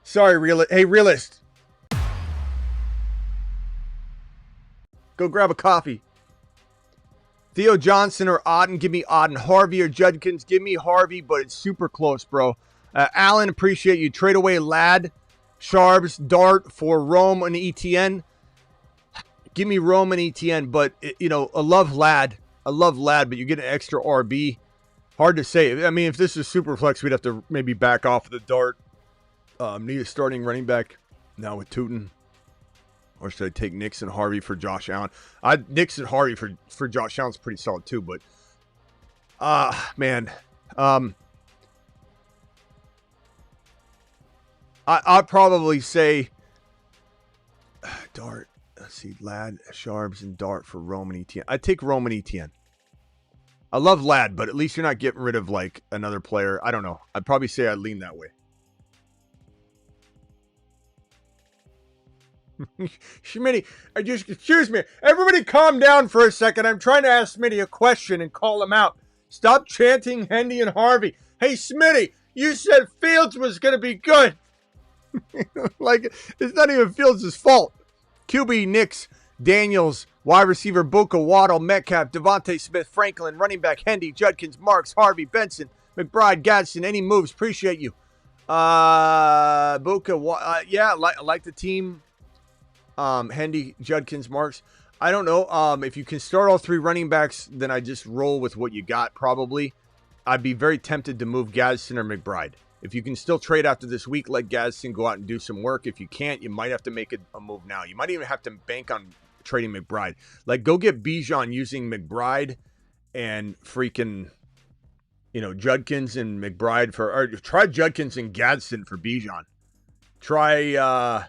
Sorry, realist. Hey, realist. Go grab a coffee. Theo Johnson or Auden, give me Auden. Harvey or Judkins, give me Harvey, but it's super close, bro. Allen, appreciate you. Trade away Ladd, Sharps, Dart for Rome and ETN. Give me Rome and ETN, but, you know, I love Ladd, but you get an extra RB. Hard to say. I mean, if this is super flex, we'd have to maybe back off of the Dart. Need a starting running back now with Tootin. Or should I take Nix and Harvey for Josh Allen? Nix and Harvey for Josh Allen's pretty solid too, but man. I'd probably say Dart. Let's see, Ladd, Sharps, and Dart for Roman ETN. I'd take Roman ETN. I love Ladd, but at least you're not getting rid of like another player. I don't know. I'd probably say I'd lean that way. Smitty, excuse me. Everybody calm down for a second. I'm trying to ask Smitty a question and call him out. Stop chanting Hendy and Harvey. Hey, Smitty, you said Fields was going to be good. Like, it's not even Fields' fault. QB, Nix, Daniels, wide receiver, Buka, Waddle, Metcalf, Davante Smith, Franklin, running back, Hendy, Judkins, Marks, Harvey, Benson, McBride, Gadsden. Any moves? Appreciate you. Buka, yeah, I like the team. Hendy, Judkins, Marks. I don't know. If you can start all three running backs, then I just roll with what you got, probably. I'd be very tempted to move Gadsden or McBride. If you can still trade after this week, let Gadsden go out and do some work. If you can't, you might have to make a move now. You might even have to bank on trading McBride. Like, go get Bijan using McBride and freaking, you know, Judkins and McBride for, or try Judkins and Gadsden for Bijan. Try,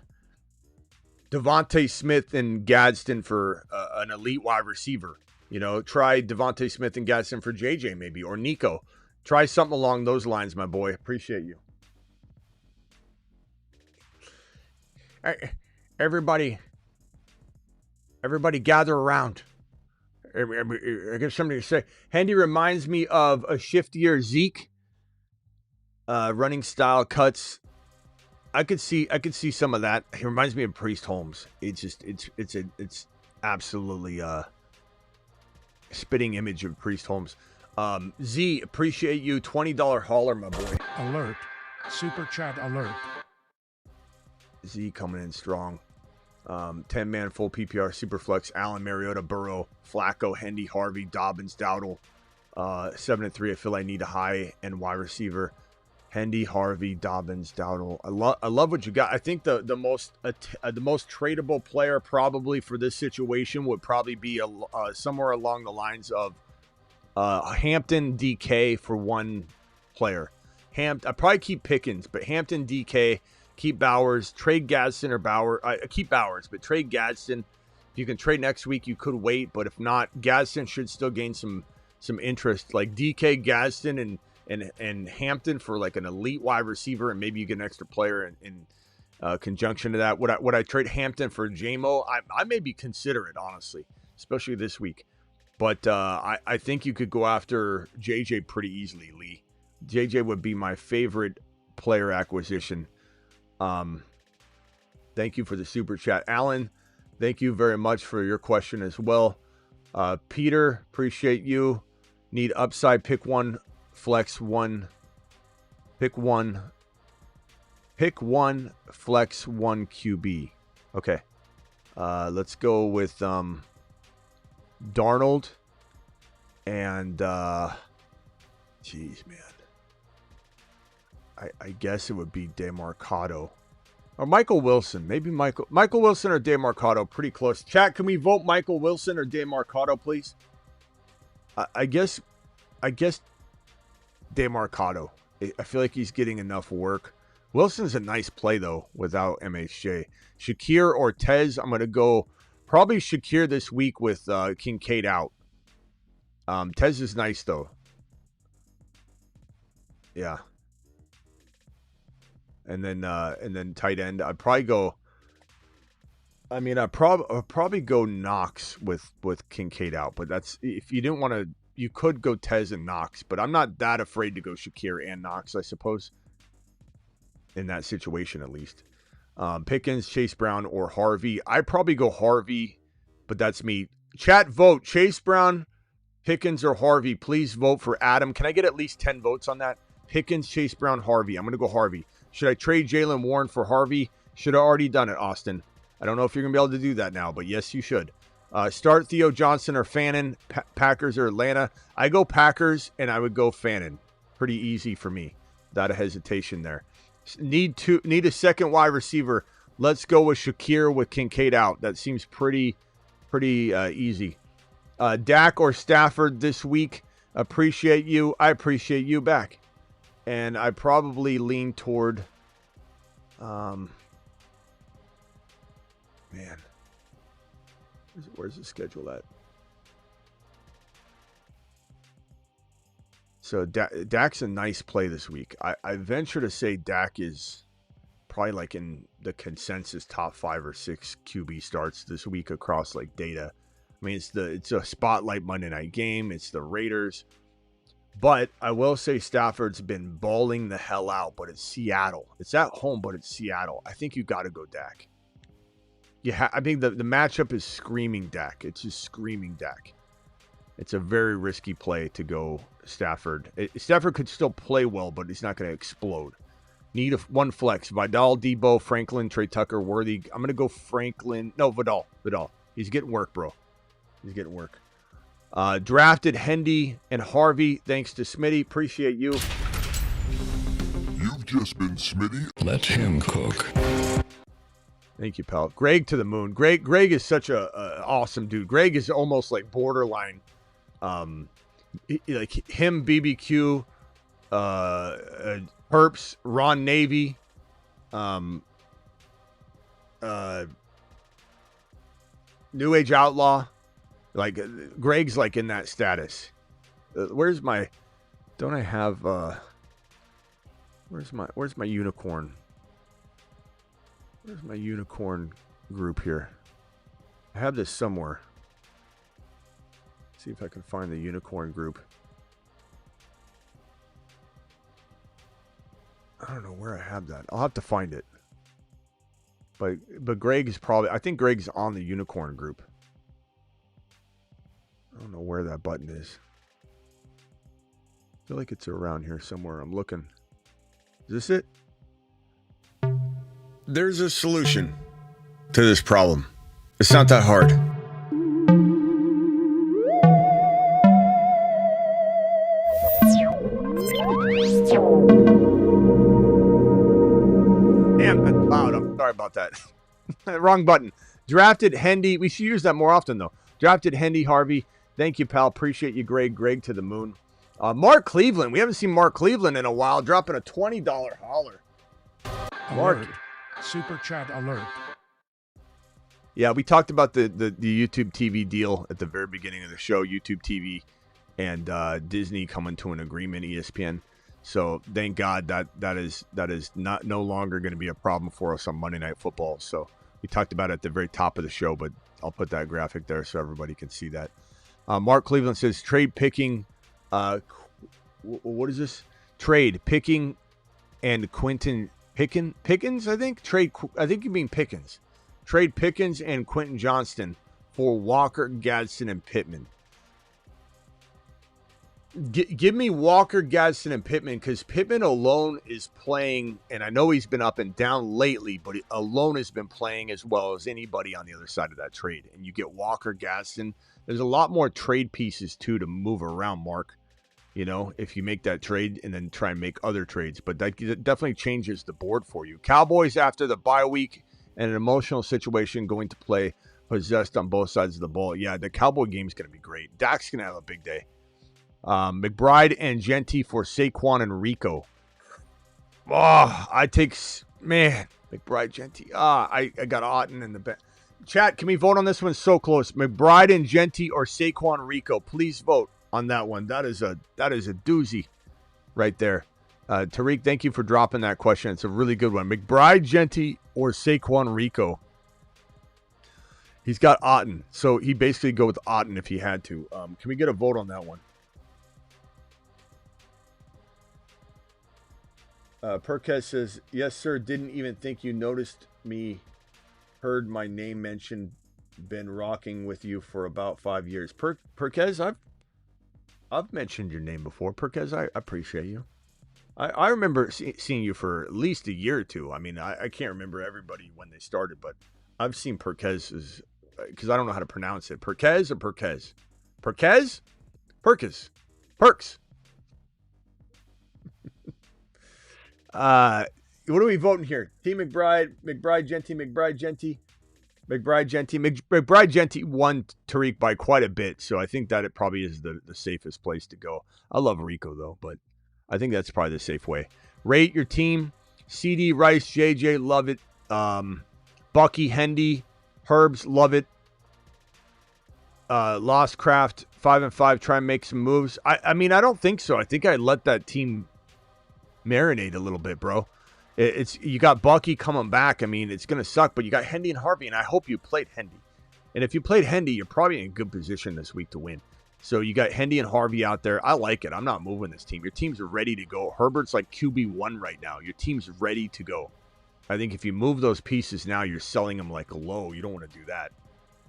Davante Smith and Gadsden for an elite wide receiver. You know, try Davante Smith and Gadsden for JJ maybe, or Nico. Try something along those lines, my boy. Appreciate you. Everybody gather around. I guess somebody to say. Hendy reminds me of a shiftier Zeke. Running style, cuts. I could see some of that. He reminds me of Priest Holmes. It's absolutely spitting image of Priest Holmes. Z, appreciate you. $20 hauler, my boy. Alert. Super chat alert. Z coming in strong. 10-man full PPR Superflex. Allen, Mariota, Burrow, Flacco, Hendy, Harvey, Dobbins, Dowdle. 7-3. I feel I need a high and wide receiver. Hendy, Harvey, Dobbins, Dowdle. I love what you got. I think the most tradable player probably for this situation would probably be somewhere along the lines of Hampton, DK for one player. I probably keep Pickens, but Hampton, DK, keep Bowers, trade Gadsden or Bauer. Keep Bowers, but trade Gadsden. If you can trade next week, you could wait, but if not, Gadsden should still gain some interest. Like DK, Gadsden, and Hampton for like an elite wide receiver, and maybe you get an extra player in conjunction to that. Would I trade Hampton for Jamo? I maybe consider it, honestly, especially this week. But I think you could go after JJ pretty easily, Lee. JJ would be my favorite player acquisition. Thank you for the super chat. Alan, thank you very much for your question as well. Peter, appreciate you. Need upside, pick one, flex one. Pick one, flex one QB. Okay. Let's go with Darnold and jeez, man. I guess it would be DeMarcado. Or Michael Wilson. Maybe Michael Wilson or DeMarcado. Pretty close. Chat, can we vote Michael Wilson or DeMarcado, please? I guess DeMarcado. I feel like he's getting enough work. Wilson's a nice play, though, without MHJ. Shakir or Tez, I'm going to go probably Shakir this week with Kincaid out. Tez is nice, though. Yeah. And then tight end. I'd probably go. I mean, I'd probably go Knox with Kincaid out. But that's if you didn't want to. You could go Tez and Knox, but I'm not that afraid to go Shakir and Knox, I suppose. In that situation, at least. Pickens, Chase Brown, or Harvey. I'd probably go Harvey, but that's me. Chat, vote. Chase Brown, Pickens, or Harvey. Please vote for Adam. Can I get at least 10 votes on that? Pickens, Chase Brown, Harvey. I'm going to go Harvey. Should I trade Jaylen Warren for Harvey? Should have already done it, Austin. I don't know if you're going to be able to do that now, but yes, you should. Start Theo Johnson or Fannin, Packers or Atlanta. I go Packers, and I would go Fannin. Pretty easy for me. Without a hesitation there. Need a second wide receiver. Let's go with Shakir with Kincaid out. That seems pretty easy. Dak or Stafford this week. Appreciate you. I appreciate you back. And I probably lean toward, man, where's the schedule at? So Dak's a nice play this week. I venture to say Dak is probably like in the consensus top 5 or 6 QB starts this week across like data. I mean, it's a spotlight Monday night game. It's the Raiders. But I will say Stafford's been balling the hell out, but it's Seattle. It's at home, but it's Seattle. I think you got to go Dak. I think the matchup is screaming Dak. It's just screaming Dak. It's a very risky play to go Stafford. Stafford could still play well, but he's not going to explode. Need one flex. Vidal, Debo, Franklin, Trey Tucker, Worthy. I'm going to go Franklin. No, Vidal. He's getting work, bro. He's getting work. Drafted Hendy and Harvey. Thanks to Smitty. Appreciate you. You've just been Smitty. Let him cook. Thank you, pal. Greg to the moon. Greg is such a awesome dude. Greg is almost like borderline, like him, BBQ, Herps, Ron Navy, New Age Outlaw. Like Greg's like in that status. Where's my? Don't I have? Where's my unicorn? Where's my unicorn group here? I have this somewhere. Let's see if I can find the unicorn group. I don't know where I have that. I'll have to find it. But Greg is probably. I think Greg's on the unicorn group. I don't know where that button is. I feel like it's around here somewhere. I'm looking. Is this it? There's a solution to this problem. It's not that hard. Damn, that's loud. I'm sorry about that. Wrong button. Drafted Hendy. We should use that more often, though. Drafted Hendy, Harvey. Thank you, pal. Appreciate you, Greg. Greg to the moon. Mark Cleveland. We haven't seen Mark Cleveland in a while. Dropping a $20 holler. Mark. Super chat alert. Yeah, we talked about the YouTube TV deal at the very beginning of the show. YouTube TV and Disney coming to an agreement, ESPN. So thank God that is not no longer going to be a problem for us on Monday Night Football. So we talked about it at the very top of the show, but I'll put that graphic there so everybody can see that. Mark Cleveland says trade picking. What is this? Trade picking and Quentin Pickens. I think trade. I think you mean Pickens. Trade Pickens and Quentin Johnston for Walker, Gadsden, and Pittman. Give me Walker, Gadsden, and Pittman because Pittman alone is playing, and I know he's been up and down lately, but alone has been playing as well as anybody on the other side of that trade. And you get Walker, Gadsden. There's a lot more trade pieces, too, to move around, Mark. if you make that trade and then try and make other trades. But that definitely changes the board for you. Cowboys, after the bye week and an emotional situation, going to play possessed on both sides of the ball. Yeah, the Cowboy game is going to be great. Dak's going to have a big day. McBride and Genty for Saquon and Rico. Oh, I take, McBride, Genty. I got Otten in the back. Chat, can we vote on this one? So close. McBride and Genty or Saquon Rico. Please vote on that one. That is a doozy right there. Tariq, thank you for dropping that question. It's a really good one. McBride, Genty or Saquon Rico. He's got Otten, so he basically go with Otten if he had to. Can we get a vote on that one? Perkez says, yes, sir. Didn't even think you noticed me. Heard my name mentioned. Been rocking with you for about 5 years. Perkez, I've mentioned your name before. Perkez, I appreciate you. I remember seeing you for at least a year or two. I mean, I can't remember everybody when they started, but I've seen Perkez's, because I don't know how to pronounce it. Perkez or Perkez? Perkez? Perkez. Perks. What are we voting here? Team McBride, Genty, McBride Genty won Tariq by quite a bit, so I think that it probably is the safest place to go. I love Rico, though, but I think that's probably the safe way. Rate your team. CD, Rice, JJ, love it. Bucky, Hendy, Herbs, love it. Lost Craft, 5-5, try and make some moves. I mean, I don't think so. I think I let that team marinate a little bit, bro. You got Bucky coming back. I mean, it's going to suck, but you got Hendy and Harvey, and I hope you played Hendy. And if you played Hendy, you're probably in a good position this week to win. So you got Hendy and Harvey out there. I like it. I'm not moving this team. Your teams are ready to go. Herbert's like QB1 right now. Your team's ready to go. I think if you move those pieces now, you're selling them like a low. You don't want to do that.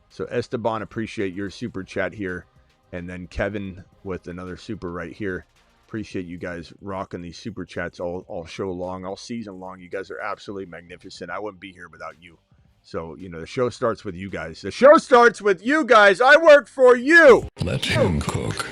So Esteban, appreciate your super chat here. And then Kevin with another super right here. Appreciate you guys rocking these super chats all show long, all season long. You guys are absolutely magnificent. I wouldn't be here without you. So, the show starts with you guys. The show starts with you guys. I work for you. Let him cook.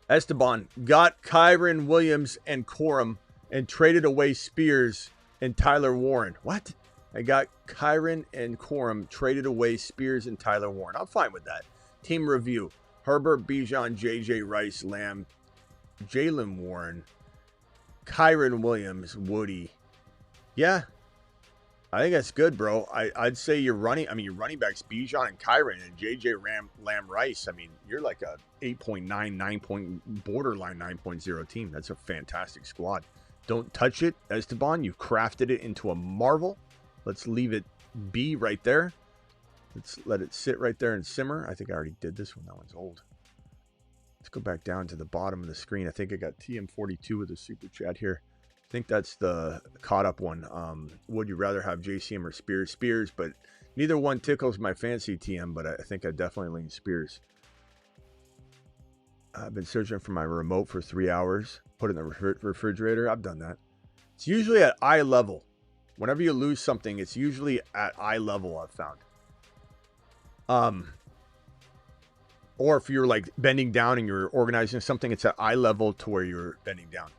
Esteban got Kyron Williams and Corum and traded away Spears and Tyler Warren. What? I got Kyron and Corum, traded away Spears and Tyler Warren. I'm fine with that. Team review. Herbert, Bijan, JJ, Rice, Lamb, Jalen Warren, Kyron Williams, Woody. Yeah, I think that's good, bro. I'd say your running backs, Bijan and Kyron and JJ, Lamb, Rice. I mean, you're like a 8.9 borderline 9.0 team. That's a fantastic squad. Don't touch it, Esteban. You crafted it into a marvel. Let's leave it be right there. Let's let it sit right there and simmer. I think I already did this one. That one's old. Let's go back down to the bottom of the screen. I think I got TM42 with a super chat here. I think that's the caught up one. Would you rather have JCM or Spears? Spears, but neither one tickles my fancy TM, but I think I definitely lean Spears. I've been searching for my remote for 3 hours. Put it in the refrigerator. I've done that. It's usually at eye level. Whenever you lose something, it's usually at eye level, I've found. Or if you're like bending down and you're organizing something, it's at eye level to where you're bending down.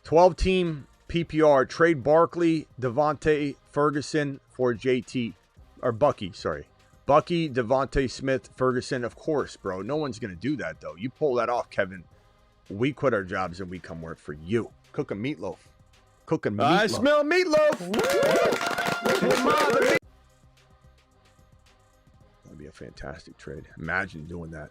12-team PPR. Trade Barkley, Davante, Ferguson for JT. Or Bucky, sorry. Bucky, Davante, Smith, Ferguson. Of course, bro. No one's going to do that, though. You pull that off, Kevin. We quit our jobs and we come work for you. Cooking meatloaf. Cooking meatloaf. I smell meatloaf. That'd be a fantastic trade. Imagine doing that.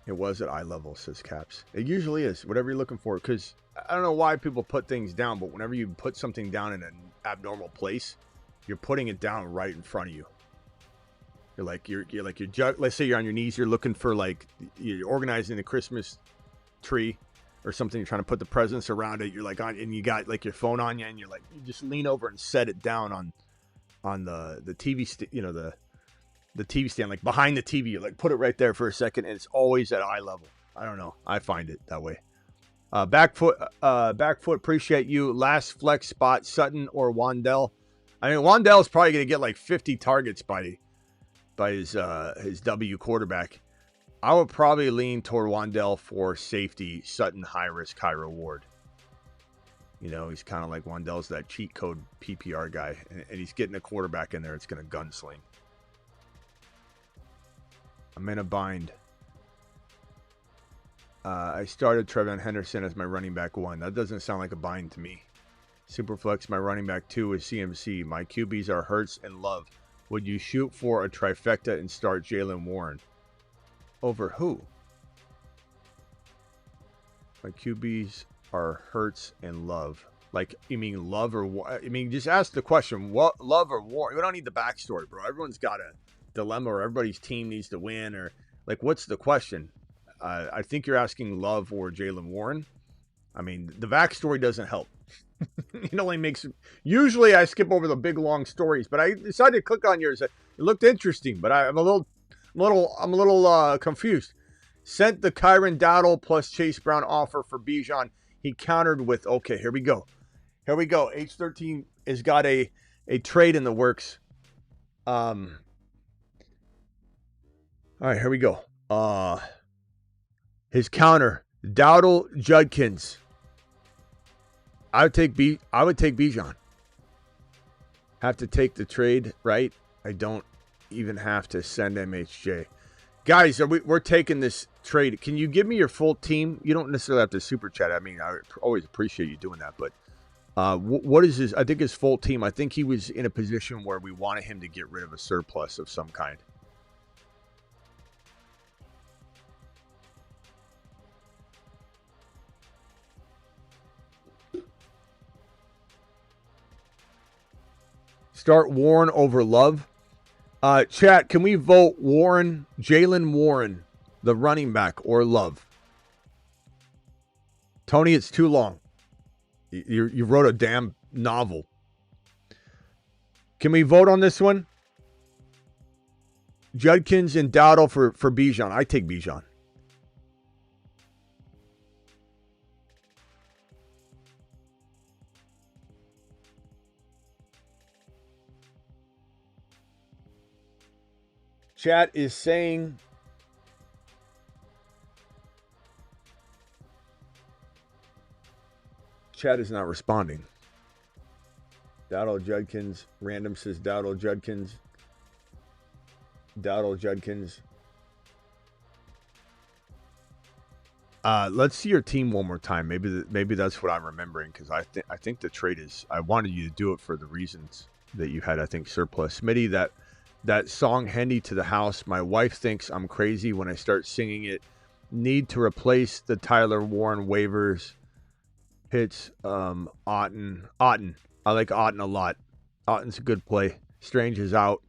It was at eye level, says Caps. It usually is, whatever you're looking for. Because I don't know why people put things down, but whenever you put something down in an abnormal place, you're putting it down right in front of you. Let's say you're on your knees, you're looking for you're organizing the Christmas tree. or something. You're trying to put the presents around it. You're like on, and you got like your phone on you, and you're like, you just lean over and set it down on the TV, the TV stand, like behind the TV. You like put it right there for a second, and it's always at eye level. I don't know. I find it that way. Back foot. Appreciate you. Last flex spot, Sutton or Wandell. I mean, Wandell's probably going to get like 50 targets by his W quarterback. I would probably lean toward Wandell for safety. Sutton, high risk, high reward. You know, he's kind of like Wandell's that cheat code PPR guy, and he's getting a quarterback in there. It's going to gunsling. I'm in a bind. I started Trevon Henderson as my running back 1. That doesn't sound like a bind to me. Superflex, my running back 2 is CMC. My QBs are Hurts and Love. Would you shoot for a trifecta and start Jalen Warren? Over who? My QBs are Hurts and Love. Like, you mean Love or... I mean, just ask the question. What, Love or Warren? We don't need the backstory, bro. Everyone's got a dilemma, or everybody's team needs to win, or... Like, what's the question? I think you're asking Love or Jalen Warren. I mean, the backstory doesn't help. It only makes... Usually I skip over the big, long stories, but I decided to click on yours. It looked interesting, but I'm a little confused. Sent the Kyron Dowdle plus Chase Brown offer for Bijan. He countered with, okay, here we go. Here we go. H13 has got a trade in the works. All right, here we go. His counter, Dowdle Judkins. I would take Bijan. Have to take the trade, right? I don't even have to send MHJ. Guys, we're taking this trade. Can you give me your full team? You don't necessarily have to super chat. I mean, I always appreciate you doing that, but what is his? I think his full team. I think he was in a position where we wanted him to get rid of a surplus of some kind. Start Warren over Love. Chat, can we vote Warren, Jalen Warren, the running back, or Love? Tony, it's too long. You wrote a damn novel. Can we vote on this one? Judkins and Dowdle for Bijan. I take Bijan. Chat is saying chat is not responding. Dowdle Judkins. Random says Dowdle Judkins. Dowdle Judkins. Let's see your team one more time. Maybe that's what I'm remembering, because I think the trade is... I wanted you to do it for the reasons that you had, I think, surplus. Smitty, that song Hendy to the House, my wife thinks I'm crazy when I start singing it. Need to replace the Tyler Warren waivers. Hits Otten. I like Otten a lot. Otten's a good play. Strange is out.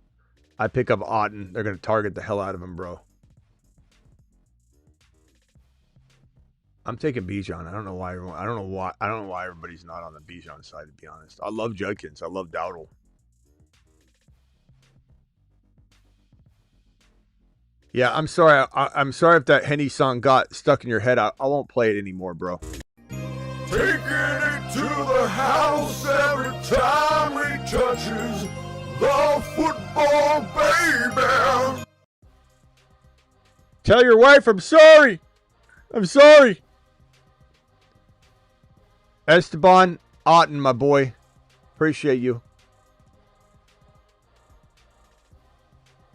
I pick up Otten. They're going to target the hell out of him, bro. I'm taking Bijan. I don't know why everybody's not on the Bijan side, to be honest. I love Judkins. I love Dowdle. Yeah, I'm sorry. I'm sorry if that Henny song got stuck in your head. I won't play it anymore, bro. Taking it to the house every time he touches the football, baby. Tell your wife I'm sorry. I'm sorry. Esteban Otten, my boy. Appreciate you.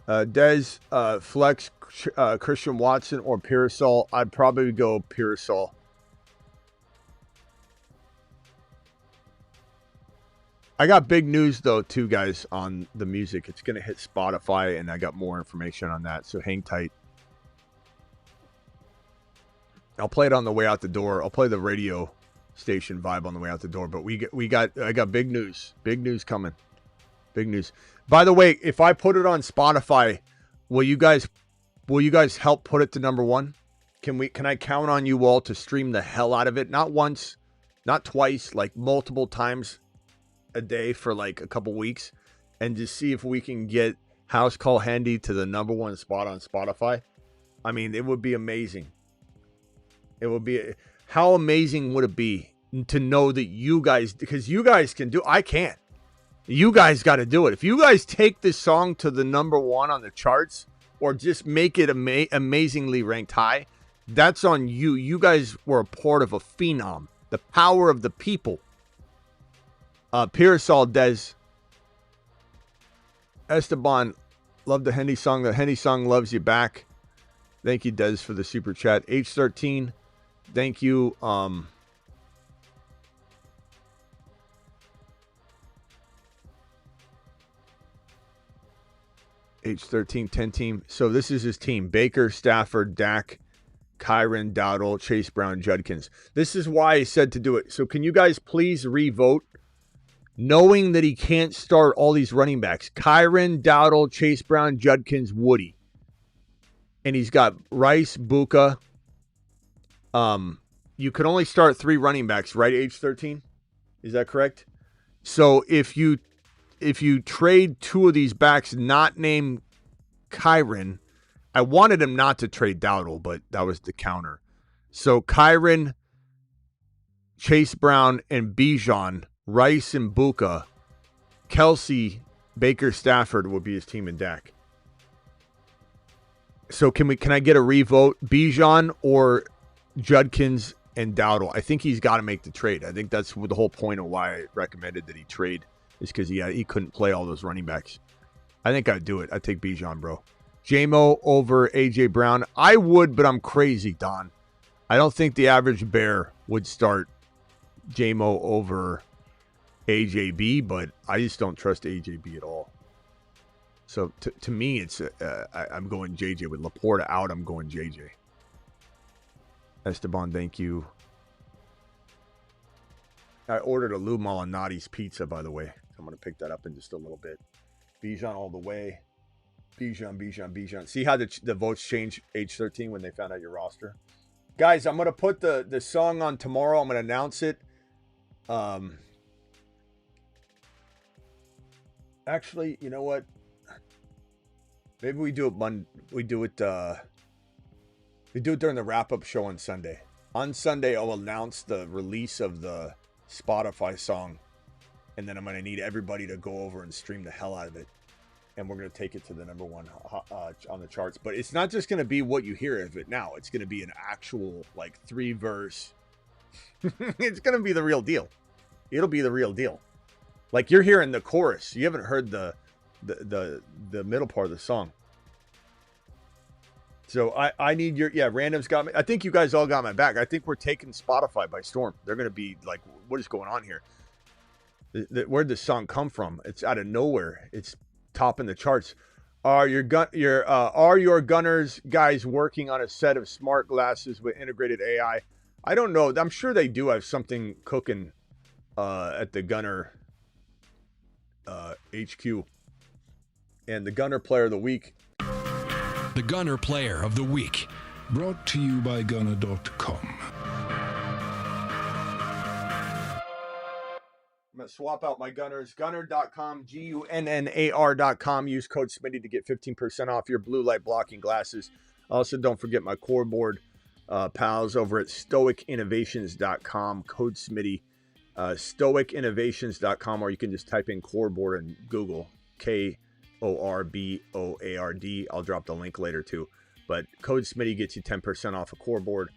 Dez, Flex, Christian Watson, or Pearsall. I'd probably go Pearsall. I got big news, though, too, guys, on the music. It's going to hit Spotify, and I got more information on that, so hang tight. I'll play it on the way out the door. I'll play the radio station vibe on the way out the door, but I got big news. Big news coming. Big news. By the way, if I put it on Spotify, will you guys help put it to number 1? Can I count on you all to stream the hell out of it? Not once, not twice, like multiple times a day for like a couple weeks, and just see if we can get House Call Handy to the #1 spot on Spotify. I mean, it would be amazing. It would be, how amazing would it be to know that you guys, because you guys can do, I can't. You guys got to do it. If you guys take this song to the #1 on the charts, or just make it amazingly ranked high, that's on you. You guys were a part of a phenom. The power of the people. Pierce Aldez. Esteban, love the Hendy song. The Hendy song loves you back. Thank you, Des, for the super chat. H13, thank you. H13, 10 team. So this is his team. Baker, Stafford, Dak, Kyron, Dowdle, Chase Brown, Judkins. This is why I said to do it. So can you guys please re-vote? Knowing that he can't start all these running backs. Kyron, Dowdle, Chase Brown, Judkins, Woody. And he's got Rice, Buka. You can only start 3 running backs, right? H13? Is that correct? So if you trade 2 of these backs not named Kyron, I wanted him not to trade Dowdle, but that was the counter. So Kyron, Chase Brown, and Bijan, Rice and Buka, Kelsey, Baker, Stafford would be his team in Dak. So can I get a revote? Bijan or Judkins and Dowdle? I think he's got to make the trade. I think that's the whole point of why I recommended that he trade, is because he couldn't play all those running backs. I think I'd do it. I'd take Bijan, bro. Jamo over A.J. Brown. I would, but I'm crazy, Don. I don't think the average bear would start Jamo over AJB, but I just don't trust AJB at all. So to me, it's I'm going JJ with LaPorta out. I'm going JJ. Esteban, thank you. I ordered a Lou Malinati's pizza, by the way. I'm going to pick that up in just a little bit. Bijan all the way. Bijan. See how the votes change, H13, when they found out your roster? Guys, I'm going to put the song on tomorrow. I'm going to announce it. Actually, you know what? Maybe we do it we do it during the wrap-up show on Sunday. On Sunday, I'll announce the release of the Spotify song, and then I'm going to need everybody to go over and stream the hell out of it, and we're going to take it to the #1 on the charts. But it's not just going to be what you hear of it now. It's going to be an actual, like, 3-verse. It's going to be the real deal. It'll be the real deal. Like, you're hearing the chorus. You haven't heard the middle part of the song. So I need your, random's got me. I think you guys all got my back. I think we're taking Spotify by storm. They're going to be like, what is going on here? Where'd this song come from? It's out of nowhere. It's topping the charts. Are your Gunners guys working on a set of smart glasses with integrated AI? I don't know. I'm sure they do have something cooking at the Gunner HQ. And the Gunner Player of the Week. The Gunner Player of the Week. Brought to you by Gunner.com. I'm going to swap out my Gunners. Gunner.com, GUNNAR.com. Use code Smitty to get 15% off your blue light blocking glasses. Also, don't forget my core board pals over at StoicInnovations.com. Code Smitty. StoicInnovations.com, or you can just type in core board in Google. KORBOARD. I'll drop the link later too. But code Smitty gets you 10% off a core board.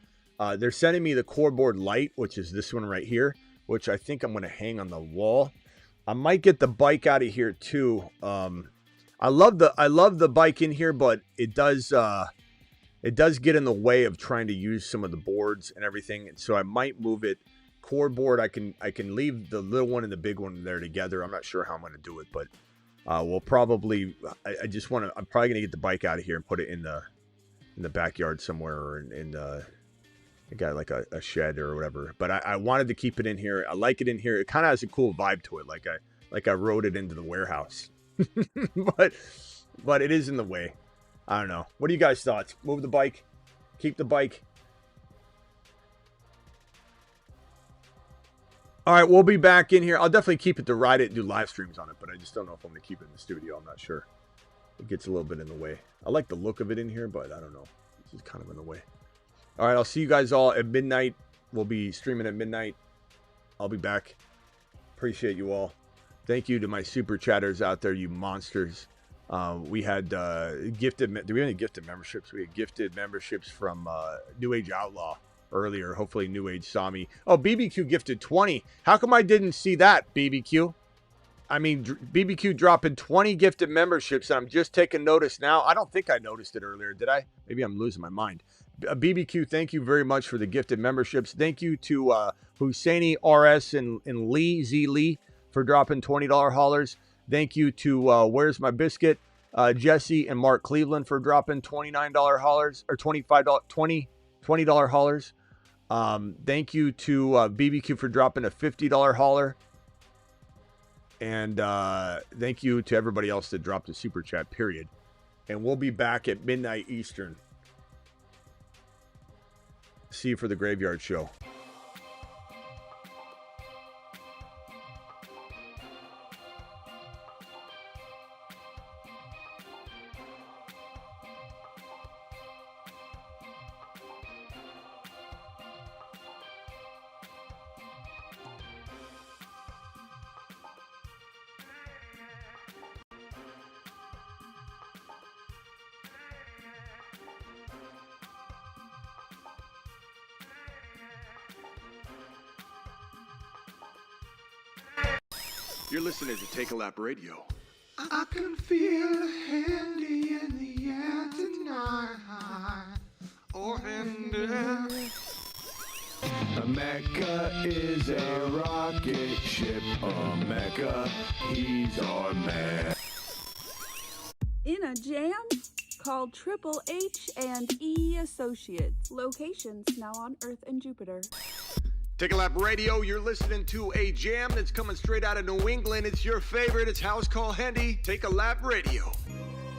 They're sending me the core board light, which is this one right here, which I think I'm going to hang on the wall. I might get the bike out of here too. I love the bike in here, but it does get in the way of trying to use some of the boards and everything. And so I might move it. Core board, I can leave the little one and the big one there together. I'm not sure how I'm going to do it, but we'll probably. I'm probably going to get the bike out of here and put it in the backyard somewhere, or in I got like a shed or whatever. But I wanted to keep it in here. I like it in here. It kind of has a cool vibe to it, like I rode it into the warehouse. but it is in the way. I don't know. What are you guys' thoughts? Move the bike, keep the bike. All right, we'll be back in here. I'll definitely keep it to ride it and do live streams on it, but I just don't know if I'm going to keep it in the studio. I'm not sure. It gets a little bit in the way. I like the look of it in here, but I don't know. This is kind of in the way. All right, I'll see you guys all at midnight. We'll be streaming at midnight. I'll be back. Appreciate you all. Thank you to my super chatters out there, you monsters. We had gifted. Do we have any gifted memberships? We had gifted memberships from New Age Outlaw earlier. Hopefully New Age saw me. Oh, BBQ gifted 20. How come I didn't see that, BBQ? I mean, BBQ dropping 20 gifted memberships, and I'm just taking notice now. I don't think I noticed it earlier, did I? Maybe I'm losing my mind. BBQ, thank you very much for the gifted memberships. Thank you to Husseini RS and Lee, Z Lee, for dropping $20 haulers. Thank you to Where's My Biscuit, Jesse and Mark Cleveland for dropping $29 haulers, or $20 haulers. Thank you to BBQ for dropping a $50 hauler. And thank you to everybody else that dropped a super chat, period. And we'll be back at midnight Eastern. See you for the Graveyard Show. You're listening to Take a Lap Radio. I can feel Handy in the air tonight. Oh, Handy. Mecca is a rocket ship. Mecca, he's our man. In a jam? Call Triple H and E Associates. Locations now on Earth and Jupiter. Take a Lap Radio, you're listening to a jam that's coming straight out of New England. It's your favorite. It's House Call Handy. Take a Lap Radio.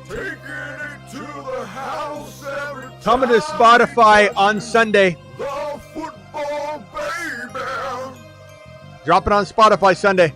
Taking it to the house every time. Coming to Spotify on Sunday. The football baby. Drop it on Spotify Sunday.